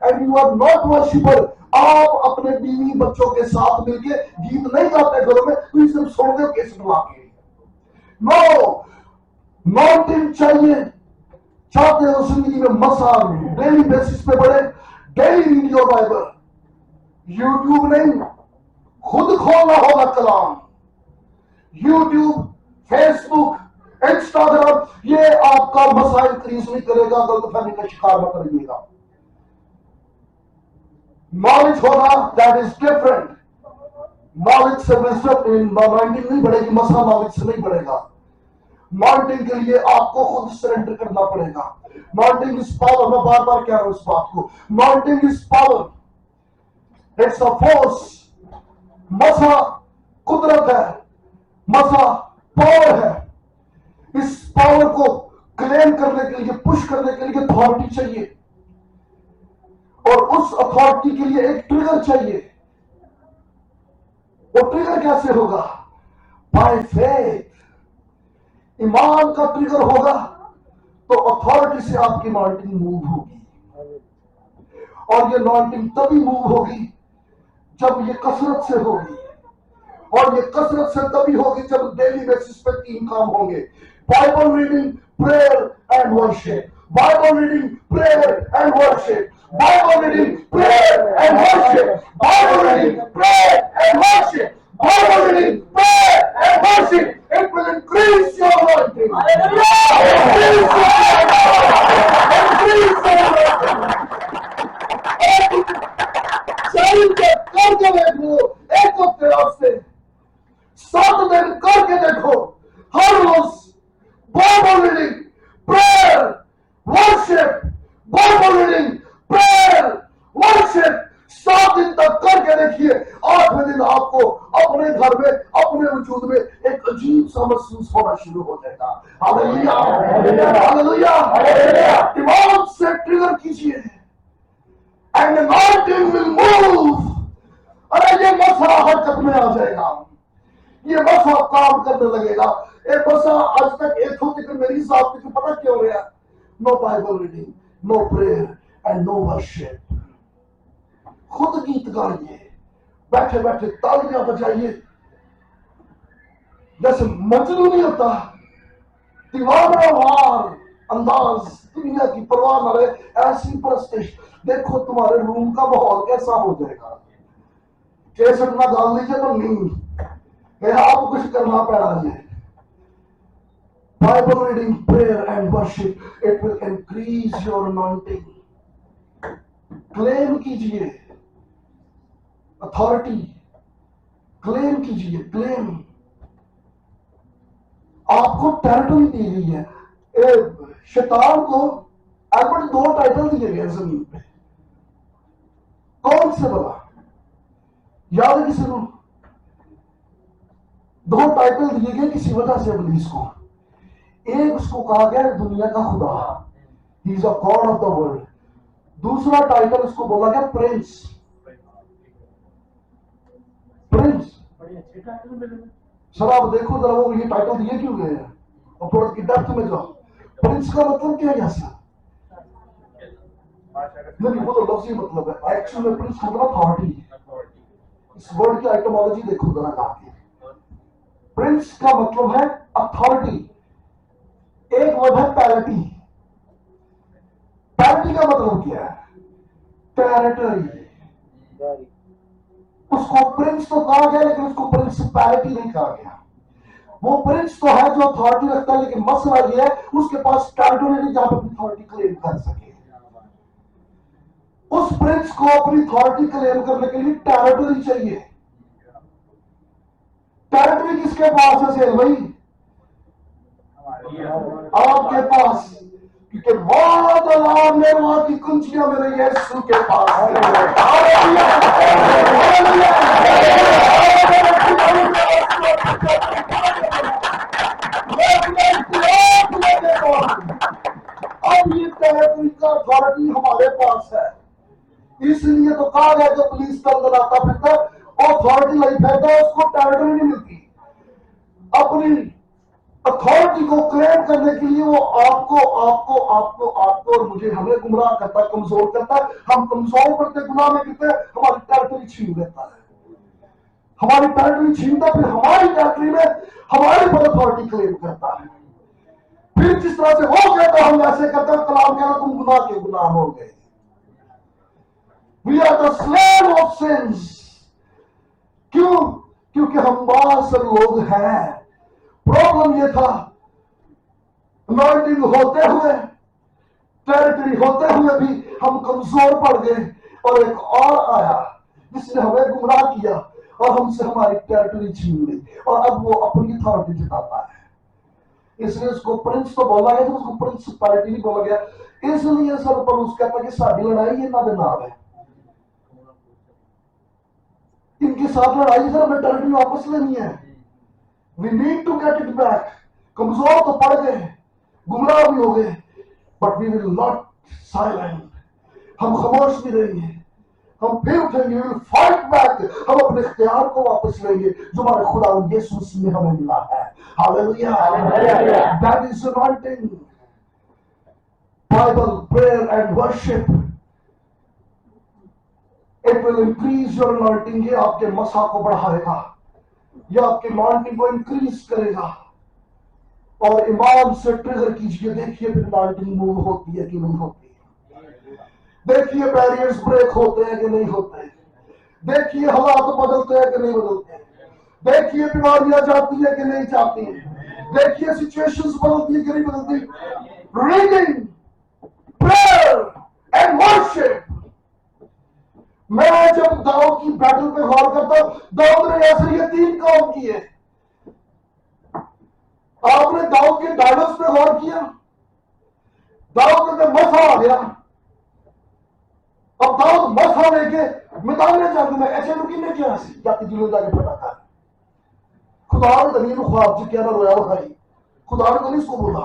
and you are not worshipper. आप अपने बीवी बच्चों के साथ मिलके गीत नहीं गाते घरों में, तो सिर्फ सुन दो कैसे बुला के। नो, अनॉइंटिंग चाहिए। चाहते हो जिंदगी में मसा डेली बेसिस पे बढ़े, daily read your Bible. YouTube नहीं, खुद खोलना होगा कलाम। यूट्यूब, फेसबुक, इंस्टाग्राम, ये आपका मसा इंक्रीज नहीं करेगा। गलतफहमी का शिकार मत रहिएगा। नॉलेज होगा, दैट इज डिफरेंट। नॉलेज से विजडम, अनॉइंटिंग नहीं बढ़ेगी, मसा नॉलेज से नहीं बढ़ेगा। अनॉइंटिंग के लिए आपको खुद सरेंडर करना पड़ेगा। अनॉइंटिंग इज पावर, मैं बार बार कह रहा हूं इस बात को। Anointing is power, it's a force. मसा कुदरत है, मसा पावर है। इस पावर को क्लेम करने के लिए, पुश करने के लिए अथॉरिटी चाहिए, और उस अथॉरिटी के लिए एक ट्रिगर चाहिए। वो ट्रिगर कैसे होगा? By faith. ईमान का ट्रिगर होगा तो अथॉरिटी से आपकी अनॉइंटिंग मूव होगी। और ये अनॉइंटिंग तभी मूव होगी जब ये कसरत से होगी, और ये कसरत से तभी होगी जब डेली बेसिस पे 3 काम होंगे: Bible reading, prayer and worship, Bible reading, prayer and worship, Bible reading, prayer and worship, Bible reading, prayer and worship, Bible reading, prayer and worship. It will increase your anointing. Increase your anointing. करके देखो, एक हफ्ते से 7 दिन करके देखो, हर रोज Bible reading, prayer, worship, Bible reading, prayer, worship 7 दिन तक करके देखिए. 8वें दिन आपको अपने घर में, अपने वजूद में एक अजीब सा महसूस होना शुरू हो जाएगा. Hallelujah, hallelujah. दिमाग से ट्रिगर कीजिए, and the mountain will move. अरे ये मसा हरकत में आ जाएगा, ये मसा काम करने लगेगा. ये मसा आज तक एक होते कि मेरी हिसाब से पता क्यों रहा? No Bible reading, no prayer and no worship. खुद गीत गाइए, बैठे बैठे तालियां बजाइए, जैसे मजनू नहीं होता, दीवानावार अंदाज, दुनिया की परवाह न रहे, ऐसी परस्तिश. देखो तुम्हारे रूम का माहौल कैसा हो जाएगा. कैसे ना डाल लीजिए तो नहीं, आप कुछ करना पड़ा है. Bible reading, prayer and worship, it will increase your anointing. Claim कीजिए अथॉरिटी, क्लेम कीजिए, क्लेम. आपको टेरिटरी दी गई है. शैतान को एल्बर्ट 2 टाइटल दिए गए जमीन पे. कौन से बता? याद है किसी को? 2 टाइटल दिए गए किसी वजह से इब्लीस को. एक उसको कहा गया दुनिया का खुदा, he is a God of the world. दूसरा टाइटल उसको बोला गया प्रिंस. प्रिंस. सर आप देखो जरा वो ये टाइटल दिए क्यों गए हैं, और थोड़ा की डेप्थ में जाओ. प्रिंस का मतलब क्या है यहाँ से? नहीं, वो तो लफ्ज़ी मतलब है. एक्चुअली में प्रिंस मतलब अथॉरिटी. इस वर्ड की एटोमोलॉजी देखो जरा आके. प्रिंस का मतलब है अथॉरिटी. एक वर्ड है पैरिटी. पैरिटी का मतलब क्या है? टेरिटरी. उसको प्रिंस तो कहा गया, लेकिन उसको प्रिंसिपैलिटी नहीं कहा गया. वो प्रिंस तो है जो अथॉरिटी रखता है, लेकिन मसला ये है उसके पास टेरिटरी नहीं जहां पर अथॉरिटी क्लेम कर सके. उस प्रिंस को अपनी अथॉरिटी क्लेम करने के लिए टेरिटरी चाहिए. टेरिटरी किसके पास है सेल भाई? आपके पास. क्योंकि वहां में वहां की कुंजियां मेरे यीशु के पास अब ये टेरिटरी का अथॉरिटी हमारे पास है. इसलिए तो कहा गया जो पुलिस का अंदर आता फिरता अथॉरिटी लाई फिरता है, उसको टेरिटरी नहीं मिलती. अपनी अथॉरिटी को क्लेम करने के लिए वो आपको आपको आपको आपको और मुझे हमें गुमराह करता है, कमजोर करता है. हम कमजोर करते गुनाह में गिरते, हमारी टेरिटरी छीन लेता है. हमारी टेरिटरी छीनता, फिर हमारी टेरिटरी में हमारे पर अथॉरिटी क्लेम करता है. फिर जिस तरह से हो गया तो हम ऐसे करते हैं, कलाम कहना तुम गुनाह के गुनाह हो गए. We are the slave of sins. क्यों? क्योंकि हम बहुत से लोग हैं. प्रॉब्लम ये था, अनॉइंटिंग होते हुए, टेरिटरी होते हुए भी हम कमजोर पड़ गए, और एक और आया जिसने हमें गुमराह किया और हमसे हमारी टेरिटरी छीन ली, और अब वो अपनी अथॉरिटी जताता है. इसलिए उसको प्रिंस तो बोला गया, उसको प्रिंसिपैलिटी नहीं बोला गया. इसलिए सर पौलुस कहता है कि साडी लड़ाई ये ना दे नाल है. इनके साथ लड़ाई सर हमें टेरिटरी वापस लेनी है. We need to get it back. कमजोर तो पड़ गए, गुमराह भी हो गए, but we will not silent. हम खामोश भी रहेंगे, हम फिर उठेंगे. We will fight back. हम अपने इख्तियार को वापस लेंगे जो हमारे खुदा यीशु मसीह में हमें मिला है. Hallelujah. That is anointing. Bible, prayer and worship. It will increase your anointing, ये आपके मसा को बढ़ाएगा, ये आपके अनॉइंटिंग को इंक्रीज करेगा। और ईमान से ट्रिगर कीजिए, देखिए फिर अनॉइंटिंग मूव होती है कि नहीं होती, देखिए बैरियर्स ब्रेक होते हैं कि नहीं होते, देखिए हालात बदलते हैं कि नहीं बदलते, देखिए बीमारियां जाती है कि नहीं जाती, देखिए सिचुएशंस बदलती है कि नहीं बदलती। Reading, prayer and worship. मैं जब दाऊद की बैटल पे गौर करता हूं, दाऊद ने ऐसे ये 3 काम किए। आपने दाऊद के डायलॉग्स पे गौर किया, दाऊद में मसा आ गया, अब दाऊद मसा लेके मैदान जंग में ऐसे लुकी ने क्या जाति दिलों जाके पता कर खुदा ने दलील ख्वाब जी क्या ना रोया भाई, खुदा ने नहीं इसको बोला।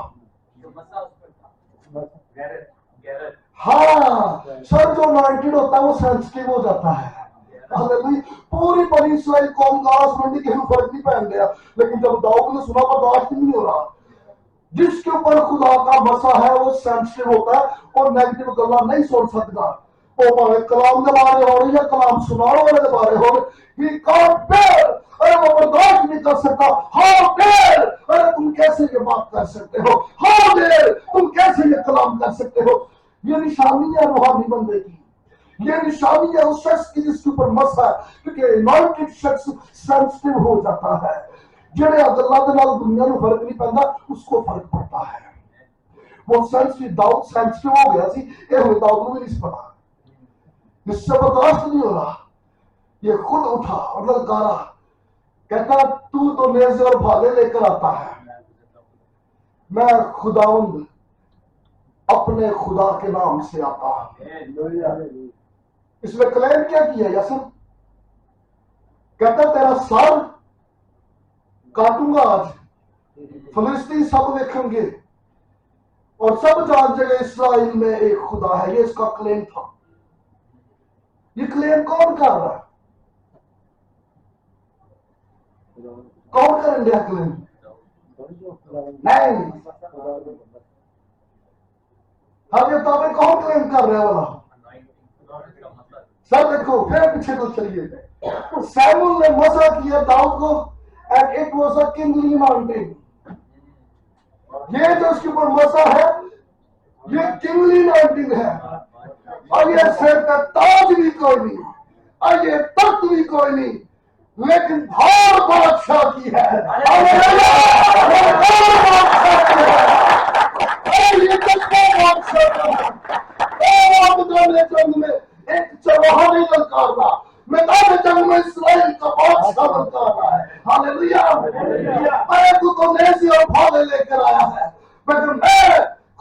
हाँ, सर जो अनॉइंटेड होता है वो सेंसिटिव हो जाता है। पूरी बनी इसराइल कौम का आसमानी के फर्क नहीं पहन गया, लेकिन जब दाऊद ने सुना बर्दाश्त नहीं हो रहा। जिसके ऊपर खुदा का मसा है वो सेंसिटिव होता है और नेगेटिव गल्ला नहीं सुन सकता। वो भावे कलाम के बारे हो या कलाम सुनाने वाले के बारे हो, ही कांट बेयर, अरे वो बर्दाश्त नहीं कर सकता। हाउ डेयर, अरे तुम कैसे ये बात कर सकते हो, हाउ डेयर, तुम कैसे ये कलाम कर सकते हो। ये निशानी है रूहानी बंदे की, ये निशानी है उस शख्स की जिसके ऊपर मसा है, क्योंकि अनॉइंटेड शख्स सेंसिटिव हो जाता है। जेड़े अल्लाह के नाल दुनिया में फर्क नहीं पैंदा उसको फर्क पड़ता है। वो सेंसिटिव, दाऊद सेंसिटिव हो गया सी, ये हुए दाऊद को भी नहीं पता, इससे बर्दाश्त नहीं हो रहा। ये खुद उठा और ललकारा, कहता तू तो नेज़े और भाले लेकर आता है, मैं खुदावंद अपने खुदा के नाम से आता हूं। इसमें क्लेम क्या किया यासर, कहता तेरा सर काटूंगा आज, फिलिस्तीन सब देखेंगे और सब जान जाएंगे इस्राएल में एक खुदा है। ये इसका क्लेम था। ये क्लेम कौन कर रहा है, कौन करेंगे क्लेम? नहीं, हम ये ताबे कौन क्लेम कर रहे वाला सर? देखो फिर पीछे तो चलिए। सैमुअल ने मसा किया दाऊद को, and it was a kingly mountain. ये जो उसके ऊपर मसा है ये किंगली माउंटेन है, और ये सिर का ताज भी कोई नहीं, और ये तख्त भी कोई नहीं, लेकिन धार बादशाह की है। जंग में एक चौहा नहीं ललकार रहा, मैदान जंग में इस्राएल का बादशाह ललकार रहा है। हालेलुया। अरे तू तो नेज़े और भाले लेकर आया है, मगर मैं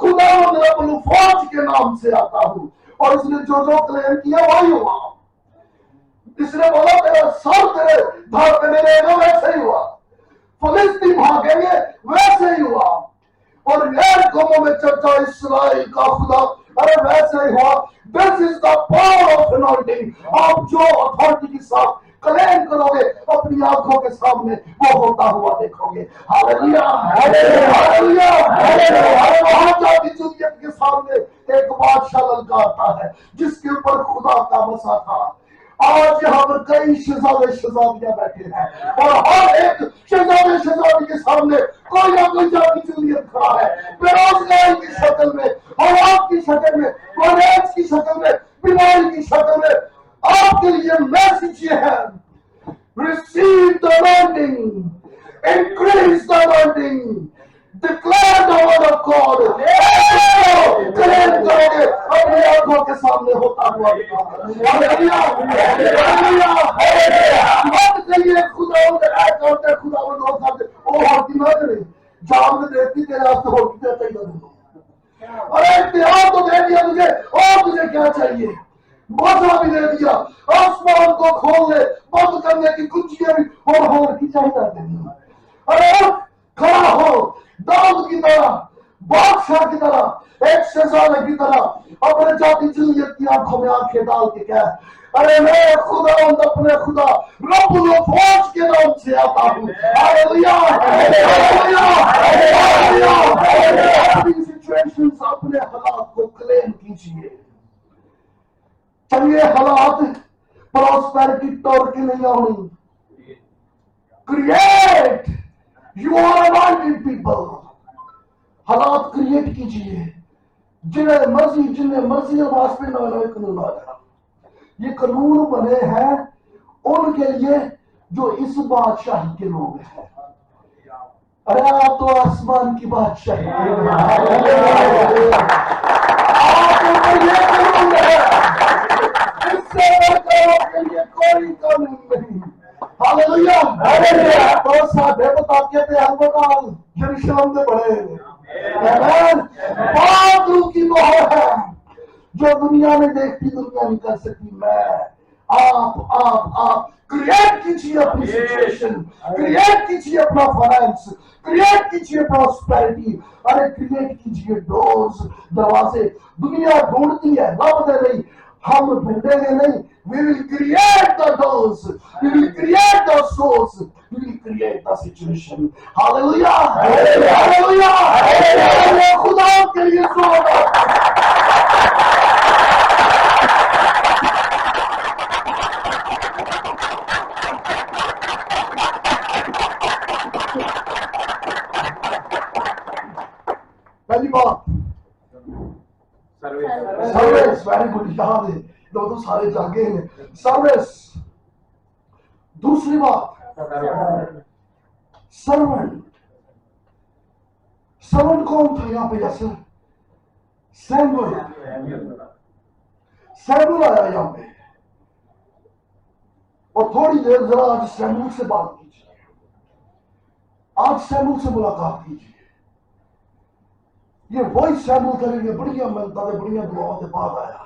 खुदावंद रब्बुल फौज के नाम से आता हूं। और इसने जो जो क्लेम किया वही हुआ। इसने बोला तेरा सर तेरे धार पे नहीं रहेगा, वैसे ही हुआ। फिलिस्तीन भागेंगे, वैसे ही हुआ। और गैर कौमों में चर्चा इस्राएल का खुदा, अरे वैसे ही हुआ। This is the power of anointing. आप जो अथॉरिटी के साथ क्लेम करोगे अपनी आंखों के सामने वो होता हुआ देखोगे। Hallelujah, hallelujah, hallelujah. के सामने एक बादशाह ललकारता है जिसके ऊपर खुदा का मसा था। आज यहाँ पर कई शहजादे शहजादियां बैठे हैं, और हर एक शहजादे शहजादी के सामने कोई ना कोई जाति जूलियत खड़ा है, बेरोजगारी की शक्ल में, औलाद की शक्ल में, कॉलेज की शक्ल में, बीमारी की शक्ल में। आपके लिए मैसेज ये है, receive the anointing, increase the anointing, declare the word of God. Claim करोगे अपनी आंखों के सामने होता हुआ हालेलुया, हालेलुया, मत कहिए खुदावंद करते, खुदावंद हो करते, ओ होती ना करे जान में देती तेरे रास्ते होती चाहिए। अरे इत्तेहाद तो दे दिया तुझे, और तुझे क्या चाहिए? मौसम भी दे दिया, आसमान को खोल ले, बंद करने की कुंजियां भी और की चाहिए। अरे खड़ा हो दाऊद की तरह, बादशाह की तरह, एक शहजादे की तरह अपने जाति जूलियत की आंखों में आंखें डाल के कह, अरे मैं खुदावंद अपने खुदा रब्बुल फौज के नाम से आता हूं। Hallelujah, hallelujah, hallelujah. अपनी सिचुएशंस, अपने हालात को क्लेम कीजिए। चलिए हालात प्रॉस्पेरिटी तौर के नहीं आनी। Create, you are anointed people. हालात क्रिएट कीजिए, जिन्हें मर्जी आवाज पे नए कानून आ जाना। ये कानून बने हैं उनके लिए जो इस बादशाही के लोग हैं। अरे आप तो आसमान की बादशाही के लोग हैं। आप तो ये कानून है, इससे के लिए कोई कानून नहीं। Hallelujah, hallelujah. तो साढ़े बताते थे हम बताओ यरूशलेम से बड़े बहुत रूह की मोहर है जो दुनिया में देखती दुनिया नहीं कर सकती। मैं आप क्रिएट कीजिए अपनी सिचुएशन, क्रिएट कीजिए अपना फाइनेंस, क्रिएट कीजिए प्रॉस्पेरिटी। अरे क्रिएट कीजिए डोर्स, दरवाजे। दुनिया ढूंढती है, लब दे रही, हम ढूंढेंगे नहीं। We will create the doors, we will create the source, we will create the situation. Hallelujah, hallelujah, hallelujah। खुदा के लिए पहली बात सर्विस, वेरी गुड, याद है, तो सारे जागे हैं। सर्विस। दूसरी बात सर्वेंट। सर्वेंट कौन था यहां पे? जैसे सैमुअल आया यहां पे, और थोड़ी देर जरा आज सैमुअल से बात कीजिए, आज सैमुअल से मुलाकात कीजिए। ये वही सैमुअल करेंगे, बढ़िया मिलता है, बढ़िया दुआओं के बाद आया।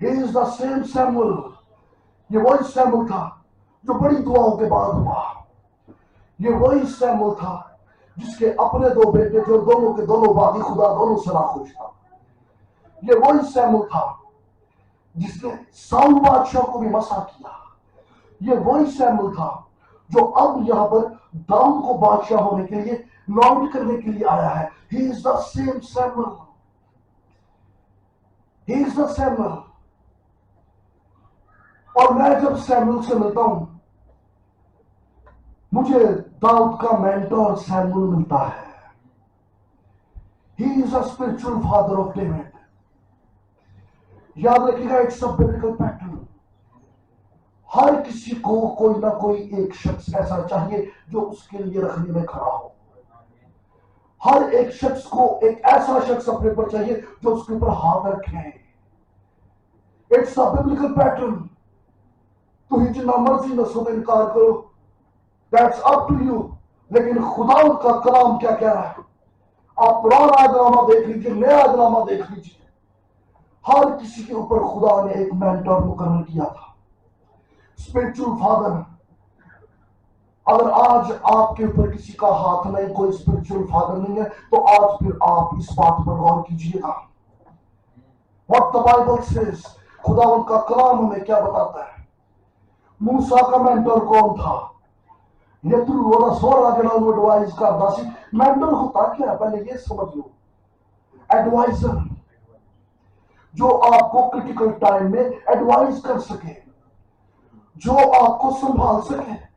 He is the same Samuel। ये वही सैमुअल था जो बड़ी दुआओं के बाद हुआ। ये वही सैमुअल था जिसके अपने दो बेटे थे, दोनों के दोनों बागी खुदा दोनों से नाखुश था। ये वही सैमुअल था जिसने साउल बादशाह को भी मसा किया। ये वही सैमुअल था जो अब यहां पर दाऊद को बादशाह होने के लिए नॉमिनेट करने के लिए आया है। He is the same Samuel। He is the Samuel। और मैं जब सैमुअल से मिलता हूं, मुझे दाऊद का मेंटोर सैमुअल मिलता है। He is a spiritual father of David। याद रखिएगा, इट्स अ बिब्लिकल पैटर्न। हर किसी को कोई ना कोई एक शख्स ऐसा चाहिए जो उसके लिए रखने में खड़ा हो। हर एक शख्स को एक ऐसा शख्स अपने पर चाहिए जो उसके ऊपर हाथ रखे। It's a biblical pattern. तुम जितना मर्जी नस्लों में इनकार करो, दैट्स अप टू यू, लेकिन खुदा का कलाम क्या कह रहा है? आप पुराना आयतनामा देख लीजिए, नया आयतनामा देख लीजिए, हर किसी के ऊपर खुदा ने एक मेंटर मुकर्रर किया था, स्पिरिचुअल फादर। अगर आज आपके ऊपर किसी का हाथ नहीं, कोई स्पिरिचुअल फादर नहीं है, तो आज फिर आप इस बात पर गौर कीजिएगा। व्हाट द बाइबल सेज, खुदा उनका कलाम हमें क्या बताता है? मूसा का मेंटर कौन था? यत्रू वाला सोरा जड़ा वो एडवाइस करता सी। मेंटर होता क्या है? पहले ये समझ लो। एडवाइजर, जो आपको क्रिटिकल टाइम में एडवाइस कर सके, जो आपको संभाल सके,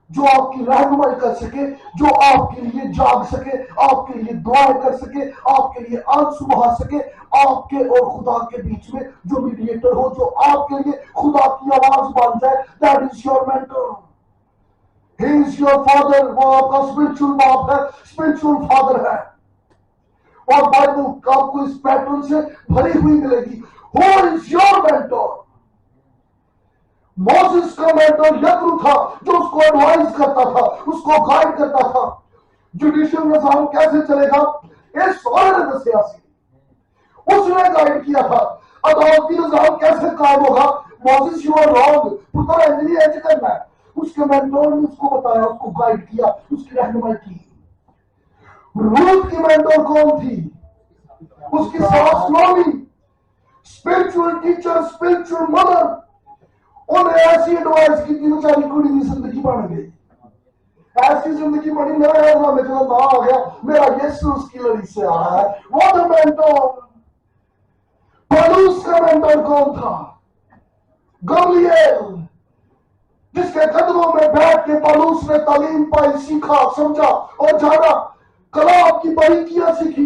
जो आपकी रहनुमाई कर सके, जो आपके लिए जाग सके, आपके लिए दुआएं कर सके, आपके लिए आंसू बहा सके, आपके और खुदा के बीच में जो मीडिएटर हो, जो आपके लिए खुदा की आवाज बन जाए। That is your mentor. He is your father. वो आपका स्पिरिचुअल बाप है, स्पिरिचुअल फादर है। और बाइबल आपको इस पैटर्न से भरी हुई मिलेगी। Who is your mentor? Moses का मेंटर यत्रू था जो उसको एडवाइस करता था, उसको गाइड करता था। जुडिशियल निजाम कैसे चलेगा इस सोरे ने दसिया सी, उसने गाइड किया था। अदालती निजाम कैसे कायम होगा? मोसेस यू आर रॉन्ग, पुत्र इंजनी एज करना है। उसके मेंटर ने उसको बताया, उसको गाइड किया, उसकी रहनुमाई की। रूथ की मेंटर कौन थी? उसकी सास Nomi, spiritual teacher, spiritual mother. उन्हें ऐसी एडवाइस की थी, बेचारी कुड़ी की जिंदगी बन गई। ऐसी जिंदगी बनी, मेरा में चला ना आ गया, मेरा यीशु उसकी लड़ी से आ रहा है। वो तो मेंटर। पौलुस का मेंटर कौन था? गमलीएल, जिसके कदमों में बैठ के पौलुस ने तालीम पाई, सीखा, समझा और जाना, कलाम की बारीकियां सीखी।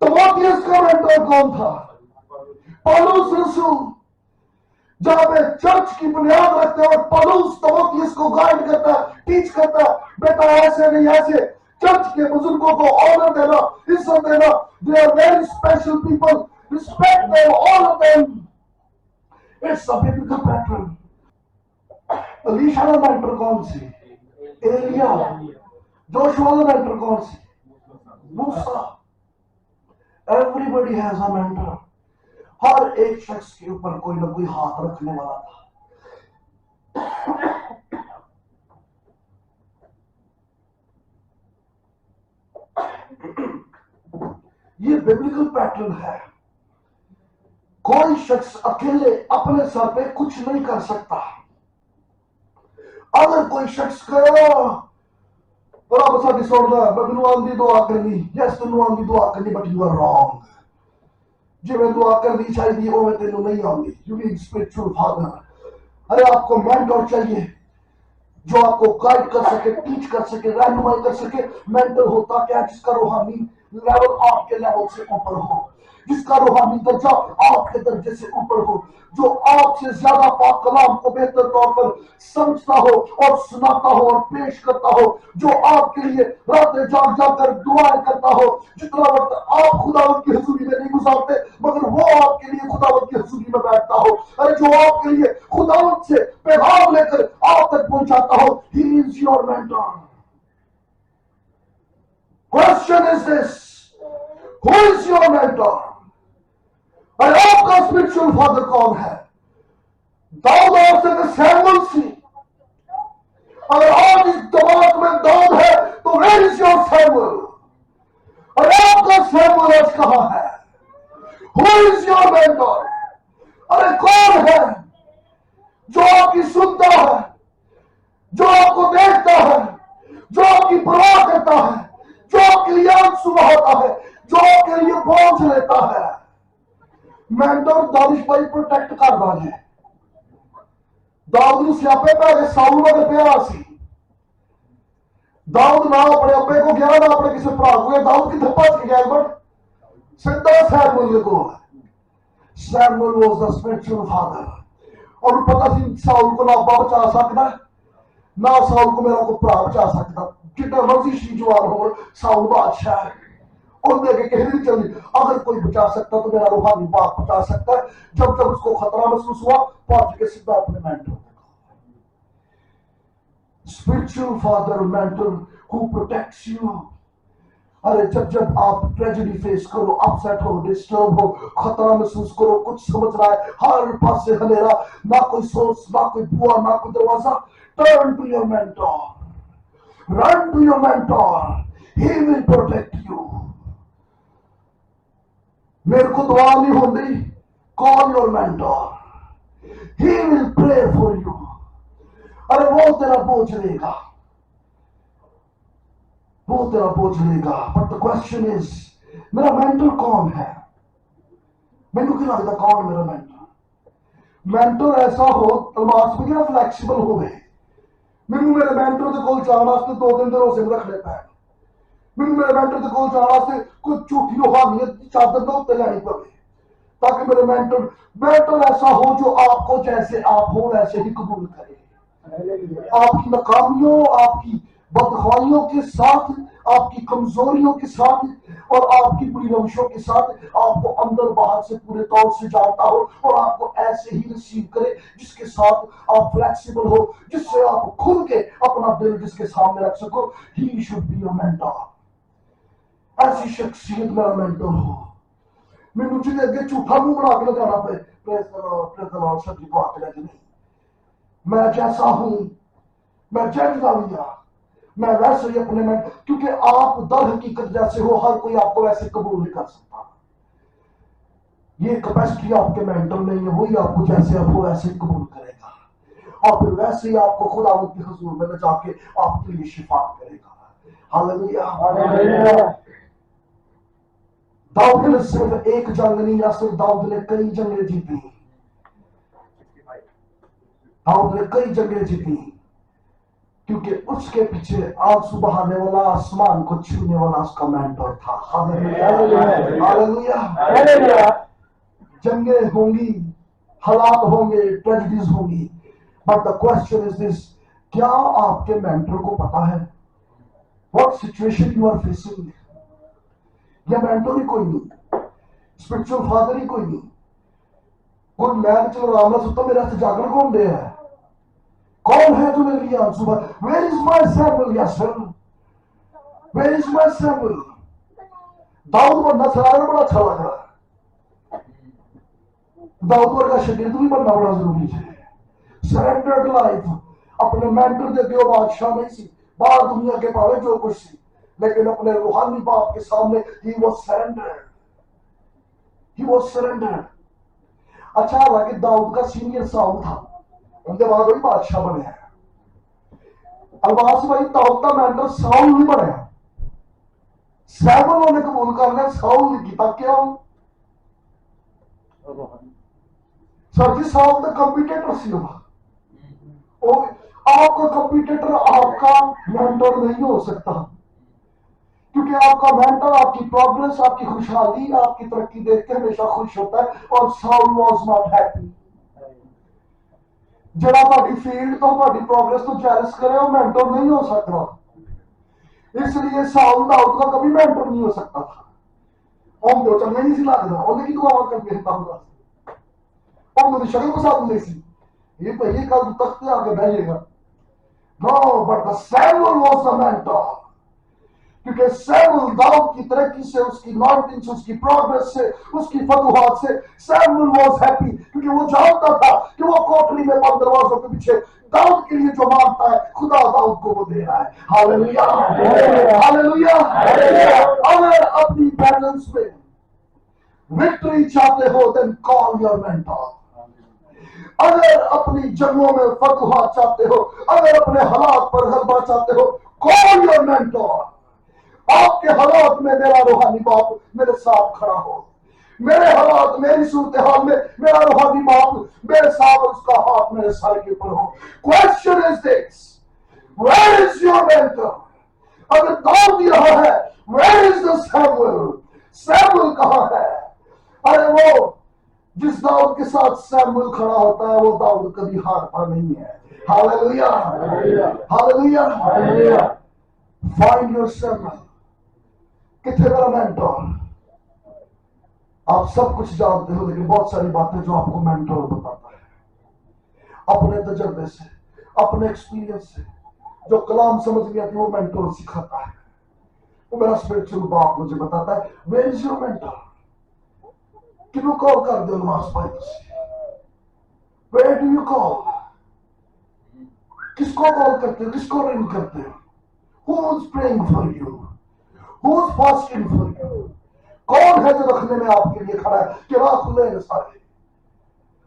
तीमुथियुस का मेंटर कौन था? पौलुस रसूल। जहां पे चर्च की बुनियाद रखते हैं और पौलुस तीमुथियुस को गाइड करता है, टीच करता है, बेटा ऐसे नहीं ऐसे। चर्च के बुजुर्गों को ऑनर देना, इज्जत देना। They are very special people, respect them, honour them. It's a biblical pattern. Alisha का मेंटर कौन सी? एलिया। जोशुआ का मेंटर कौन सी? Musa. Everybody has a mentor. हर एक शख्स के ऊपर कोई ना कोई हाथ रखने वाला था। ये बिब्लिकल पैटर्न है। कोई शख्स अकेले अपने सर पे कुछ नहीं कर सकता। अगर कोई शख्स कहे और साडी सुन ला, मैं तेनू आंदी दुआ करनी, यस तेनू आंदी दुआ करनी, बट यू आर रॉन्ग। जिवें दुआ करनी चाहिए उवें तेनू नहीं आंदी। You need spiritual father. अरे आपको मेंटर चाहिए जो आपको गाइड कर सके, टीच कर सके, रहनुमाई कर सके। मेंटर होता क्या? जिसका रूहानी लेवल आपके लेवल से ऊपर हो, जिसका रूहानी दर्जा आपके दर्जे से ऊपर हो, जो आपसे ज्यादा पाक कलाम को बेहतर तौर पर समझता हो और सुनाता हो और पेश करता हो, जो आपके लिए रातें जाग जाकर दुआएं करता हो। जितना वक्त आप खुदावत की हजूरी में नहीं गुजारते, मगर वो आपके लिए खुदावत की हजूरी में बैठता हो। अरे जो आपके लिए खुदावत से पैगाम लेकर आप तक पहुंचाता हो, he is your mentor. Question is this, who is your mentor? और आपका स्पिरिचुअल फादर कौन है? दाऊद और से सैमुअल सी। अगर आज इस दिमाग में दाऊद है तो वेयर इज योर सैमुअल? और आपका सैमुअल आज कहां है? Who is your mentor? अरे कौन है जो आपकी सुनता है, जो आपको देखता है, जो आपकी परवाह करता है, जो आपके लिए आंसू बहाता है, जो आपके लिए बोझ लेता है? मेंटर दानिश भाई प्रोटेक्ट कर रहा है। दाऊद ਨੂੰ ਸਿਆਪੇ ਪੈ ਗਏ, ਸਾਊਲ ਵਰ ਪਿਆ ਸੀ। दाऊद ना अपने अब्बे को गया, ना अपने किसी भरा को गया। दाऊद कितने भज गया? बट सीधा सैमुअल को। Samuel was the spiritual father. और पता सी साउल को ना अब्बा बचा सकता, ना साउल को मेरा को भरा बचा सकता। जितना मर्जी शी जवान हो, साउल बादशाह है, उनके किसी भी चल। अगर कोई बचा सकता तो मेरा रूहानी बाप बचा सकता है। जब जब उसको खतरा महसूस हुआ, पहुंच के सीधा अपने mentor. Spiritual father, mentor who protects you. अरे जब जब आप ट्रेजेडी फेस करो, अपसेट हो, डिस्टर्ब हो, खतरा महसूस करो, कुछ समझ रहा है, हर पास से हनेरा, ना कोई सोर्स, ना कोई बुआ, ना कोई दरवाजा, turn to your mentor, run to your mentor, he will protect you. मेरे को दुआ नहीं होती, call your mentor, he will pray for you. अरे वो तेरा बोझ लेगा, वो तेरा बोझ लेगा। बट द क्वेश्चन इज, मेरा मेंटर कौन है? मैनू क्या लगता कौन मेरा मेंटर? मेंटर ऐसा हो तलवार से क्या फ्लैक्सीबल हो गए। मैनू मेरे मेंटर के कोल जाने वास्ते 2 दिन के रोजे रखने पैन। मैनू मेरे मेंटर के कोल जाने वास्ते कोई झूठी रूहानियत की चादर ना उत्ते लैनी पवे, ताकि मेरे मेंटर ऐसा हो जो आपको जैसे आप हो वैसे ही कबूल करे। आपकी नाकामियों, आपकी बदख्वाइयों के साथ, आपकी कमजोरियों के साथ और आपकी बुरी रविशों के साथ आपको अंदर बाहर से पूरे तौर से जानता हो और आपको ऐसे ही रिसीव करे जिसके साथ आप फ्लेक्सिबल हो, जिससे आप खुल के अपना दिल जिसके सामने रख सको। He should be your mentor. ऐसी शख्सियत मेरा मेंटर हो। मैनू जिन्हें अगे झूठा मुंह बना के लगाना पे, सब्जी को आके नहीं, मैं जैसा हूं, मैं जैसा भैया, मैं वैसे ही अपने में, क्योंकि आप दर हकीकत जैसे हो, हर कोई आपको वैसे कबूल नहीं कर सकता। ये कैपेसिटी आपके मेंटर नहीं है। वही आपको जैसे आप हो वैसे ही कबूल करेगा और फिर वैसे ही आपको खुदावत की हुजूर में ले जाके आपके लिए शिफात करेगा। हालेलुया। दाऊद ने सिर्फ एक जंग नहीं, या सिर्फ दाऊद ने कई जंगें जीती। दाऊद ने कई जंगें जीती क्योंकि उसके पीछे आंसू बहाने वाला, आसमान को छूने वाला उसका मेंटर था। हालेलुया। जंगें होंगी, हालात होंगे, ट्रेजेडीज होंगी, but the question is this, क्या आपके मेंटर को पता है what situation you are facing? या मेंटर ही कोई नहीं, स्पिरिचुअल फादर ही कोई नहीं, कोई मैं चलो रामला सुता मेरे से जागरण कौन दे है? कौन है जो मेरे लिए आंसू भर? Where is my Samuel? Yes sir, where is my Samuel? Dawood बनना सराहना बड़ा अच्छा लग रहा है, दाऊद वर्गा शागिर्द भी बनना बड़ा जरूरी है। सरेंडर्ड लाइफ, अपने मेंटर दे दियो बादशाह नहीं सी, बाहर दुनिया के पावे जो कुछ सी, लेकिन अपने रूहानी बाप के सामने he was surrendered, he was surrendered. अच्छा, हालांकि दाऊद का सीनियर साउल था, उनके बाद वही बादशाह बने हैं। अलवास भाई दाऊद का मेंटर साउल नहीं बने, सैमुअल ने कबूल करना, साउल ने किया। क्यों? सर जी साउल तो कंपीटेटर सी होगा, आपका कंपटीटर आपका मेंटर नहीं हो सकता, क्योंकि आपका मेंटर आपकी प्रोग्रेस, आपकी खुशहाली, आपकी तरक्की देख के हमेशा खुश होता है। और साउल वाज नॉट हैप्पी। जरा ਤੁਹਾਡੀ फील्ड तो ਤੁਹਾਡੀ प्रोग्रेस तो जेलस करे, वो मेंटर नहीं हो सकता। इसलिए साउल दाऊद का कभी मेंटर नहीं हो सकता था। हम तो चंगे नहीं सी लगता, उन्हें की दुआ करके होता, हम तो शक्ल पसंद नहीं सी, ये तो ये कल तख्ते आके बैठेगा। No, but the Samuel was the mentor. क्योंकि सैमुअल दाऊद की तरक्की से, उसकी नॉलेज से, उसकी प्रोग्रेस से, उसकी फतूहात से सैमुअल वाज हैप्पी, क्योंकि वो जानता था कि वो कोठरी में बंद दरवाजों के पीछे दाऊद के लिए जो मांगता है, खुदा दाऊद को वो दे रहा है। Hallelujah, hallelujah. अगर अपनी बैलेंस में विक्ट्री चाहते हो, देन कॉल योर मेंटर। अगर अपनी जंगों में फतूहात चाहते हो, अगर अपने हालात पर गलबा चाहते हो, कॉल योर मेंटर। आपके हालात में मेरा रूहानी बाप मेरे साथ खड़ा हो, मेरे हालात, मेरी सूरत हाल में मेरा रूहानी बाप मेरे साथ, उसका हाथ मेरे सर के ऊपर हो। Question is this, where is your mentor? अगर दाऊद यहाँ है, where is the Samuel? Samuel कहाँ है? अरे वो जिस दाऊद के साथ सैमुअल खड़ा होता है, वो दाऊद कभी हारता नहीं है। Hallelujah, hallelujah. Find your Samuel. कितने बड़ा मेंटर? आप सब कुछ जानते हो, लेकिन बहुत सारी बातें जो आपको मेंटर बताता है, अपने तजर्बे से, अपने एक्सपीरियंस से, जो कलाम समझ में आती है, वो मेंटर सिखाता है। वो मेरा स्पिरिचुअल बाप मुझे बताता है, वेयर इज योर मेंटर? किनको कॉल कर दो नमाज भाई? Where do you call? किसको कॉल करते हो? किसको रिंग करते हो? Who is praying for you? Who is fasting for you? कौन है जो रखने में आपके लिए खड़ा है? कि राह खुले हैं, सारे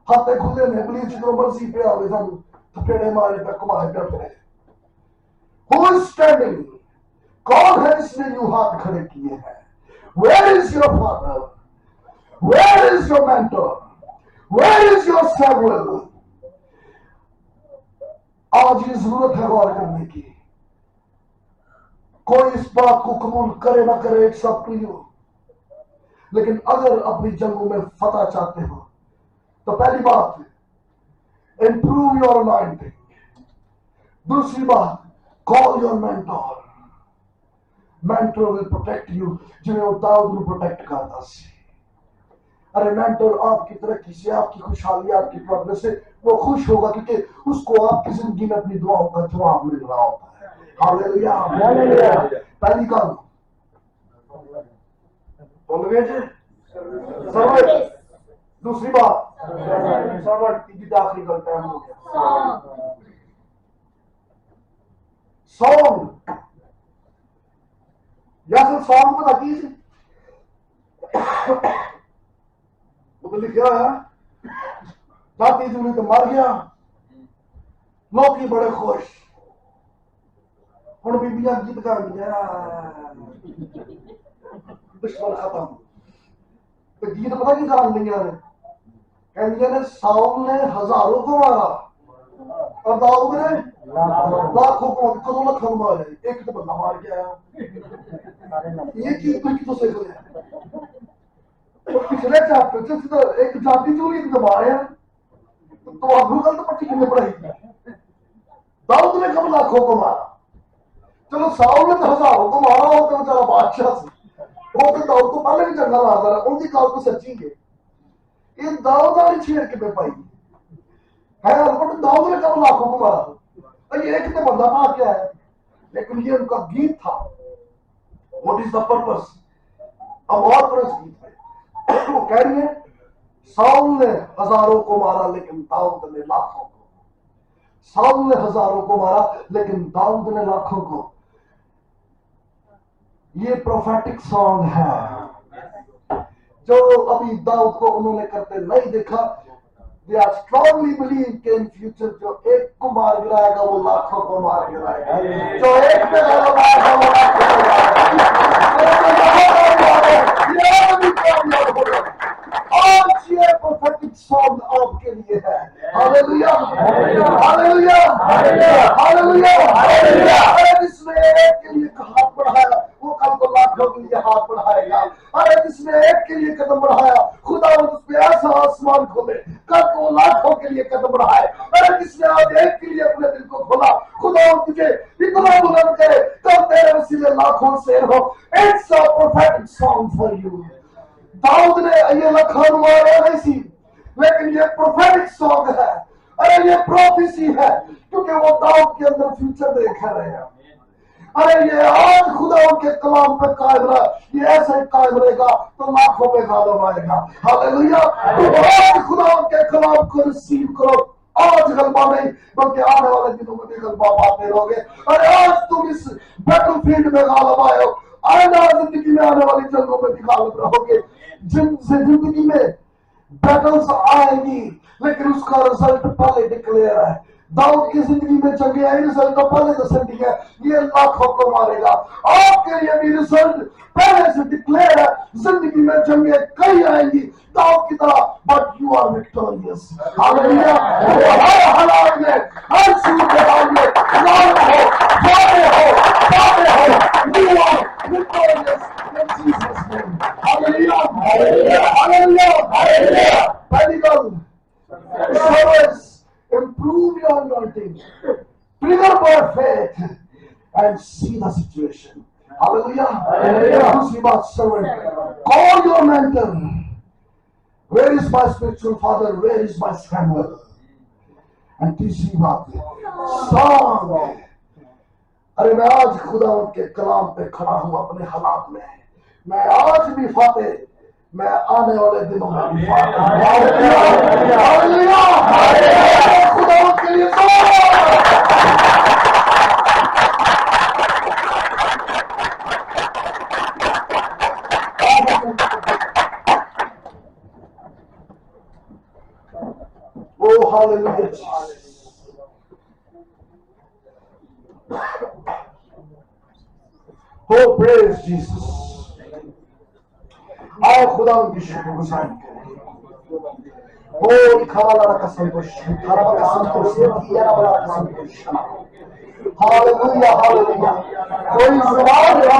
हाथे खुले ने, प्लीज जो मर्जी पे आवे, हम थपेड़े मारे पे कमाए पे फिरे। Who is standing? कौन है जिसने यूं हाथ खड़े किए हैं? Where is your father? Where is your mentor? Where is your Samuel? आज ये जरूरत है गौर करने की। कोई इस बात को कबूल करे ना करे, इट्स अप टू यू, लेकिन अगर अपनी जंगों में फतह चाहते हो, तो पहली बात, इंप्रूव योर अनॉइंटिंग। दूसरी बात, call your mentor. Mentor will protect you, जिन्हें वो दाऊद को प्रोटेक्ट करता सी। अरे मेंटर आपकी तरक्की से, आपकी खुशहाली, आपकी प्रोग्रेस से वो खुश होगा, क्योंकि उसको आपकी जिंदगी में अपनी दुआओं का जवाब मिल रहा होता है। Hallelujah, hallelujah. पहली गल बोल गए जी, सर्वेंट। दूसरी बात, सर्वेंट। तीसरी आखिरी गल टाइम हो गया, सॉन्ग। या सर सॉन्ग पता की सी? वो लिखा है, जाती जुली तो मर गया, लोग ही बड़े खुश, हुण बीबियां गीत गांदियां, दुश्मन खत्म। तो गीत पता की गांदियां ने? कहदियां ने साउल ने हजारों को मारा, और दाऊद ने लाखों को कदों लखों मारे, एक तो बंदा मार के आया। ये की तो सीख लिया। और पिछले चैप्टर च एक जाति चोरी दबाया तो आगू गलत पट्टी कितने पढ़ाई थी। दाऊद ने कब लाखों को मारा? चलो साउल ने तो हजारों को मारा, वो तो बेचारा बादशाह से, वो तो दाऊद को पहले भी चंगा मारता रहा, उनकी गल तो सच्ची है। ये दाऊद वाली छेड़ कितने पाई है? बट दाऊद ने कब लाखों को मारा? ये एक तो बंदा मार के आया, लेकिन ये उनका गीत था। What is the purpose? अब और पर इस गीत में वो कह रही है साउल ने हजारों को मारा लेकिन दाऊद ने लाखों को। साउल ने हजारों को मारा लेकिन दाऊद ने लाखों को। ये प्रोफेटिक सॉन्ग है जो अभी दाऊद को उन्होंने करते नहीं देखा। They are strongly believe कि in future जो एक को मार गिराएगा वो लाखों को मार गिराएगा, जो एक पे लगाएगा वो लाखों को मारेगा। आज ये प्रोफेटिक सॉन्ग आपके लिए है। Hallelujah, hallelujah, hallelujah, hallelujah. जिसने एक के लिए हाथ बढ़ाया वो कल को लाखों के लिए हाथ बढ़ाएगा। अरे जिसने एक के लिए कदम बढ़ाया खुदा उस पे ऐसा आसमान खोले कल को लाखों के लिए कदम बढ़ाए। अरे जिसने आज एक के लिए अपने दिल को खोला खुदा तुझे इतना बुलंद करे कल तेरे वसीले लाखों शेर हो। It's a prophetic song for you. Dawood ने ये लखन मारा नहीं सी, लेकिन ये प्रोफेटिक सॉन्ग है। अरे ये प्रोफेसी है क्योंकि वो दाऊद के अंदर फ्यूचर देख रहे हैं। अरे ये आज खुदा के कलाम पे कायम रहा, ये ऐसे ही कायम रहेगा तो लाखों पे गालिब आएगा। हालेलुया। तो आज खुदा के कलाम को रिसीव करो। आज गलबा नहीं बल्कि आने वाले दिनों में भी गलबा पाते रहोगे। अरे आज तुम इस बैटलफील्ड में गालिब आए हो, आने जिंदगी में आने वाली जंगों में भी गालिब रहोगे। जिनसे जिंदगी में बैटल्स आएंगी लेकिन उसका रिजल्ट पहले डिक्लेयर है। दाऊद की जिंदगी में जंगे आई, रिजल्ट तो पहले दसेंडी है, ये लाखों को मारेगा। आपके लिए भी रिजल्ट पहले से डिक्लेयर है। जिंदगी में जंगे कई आएंगी दाऊद की तरह, but you are victorious. Hallelujah. हर हालात में, हर सूरत हाल में लाल हो, फाटे हो, फाटे हो, you are victorious in Jesus name. Hallelujah. Hallelujah. Hallelujah. Hallelujah. Pehli gol, service, improve your anointing, trigger by faith, and see the situation. Hallelujah. Hallelujah. दूसरी बात servant, call your mentor. Where is my spiritual father? Where is my Samuel? And तीसरी बात song. अरे मैं आज खुदा उनके कलाम पे खड़ा हूं अपने हालात में। मैं आज भी फाते, मैं आने वाले दिनों में भी फाते। खुदा के लिए ओ हालेलुया। Oh, praise Jesus. आओ खुदा उनकी शुक्रगुजारी करें। ओ खाला का संतोष, खाला का संतोष, यारा वाला का संतोष। Hallelujah, hallelujah. कोई सवाल है?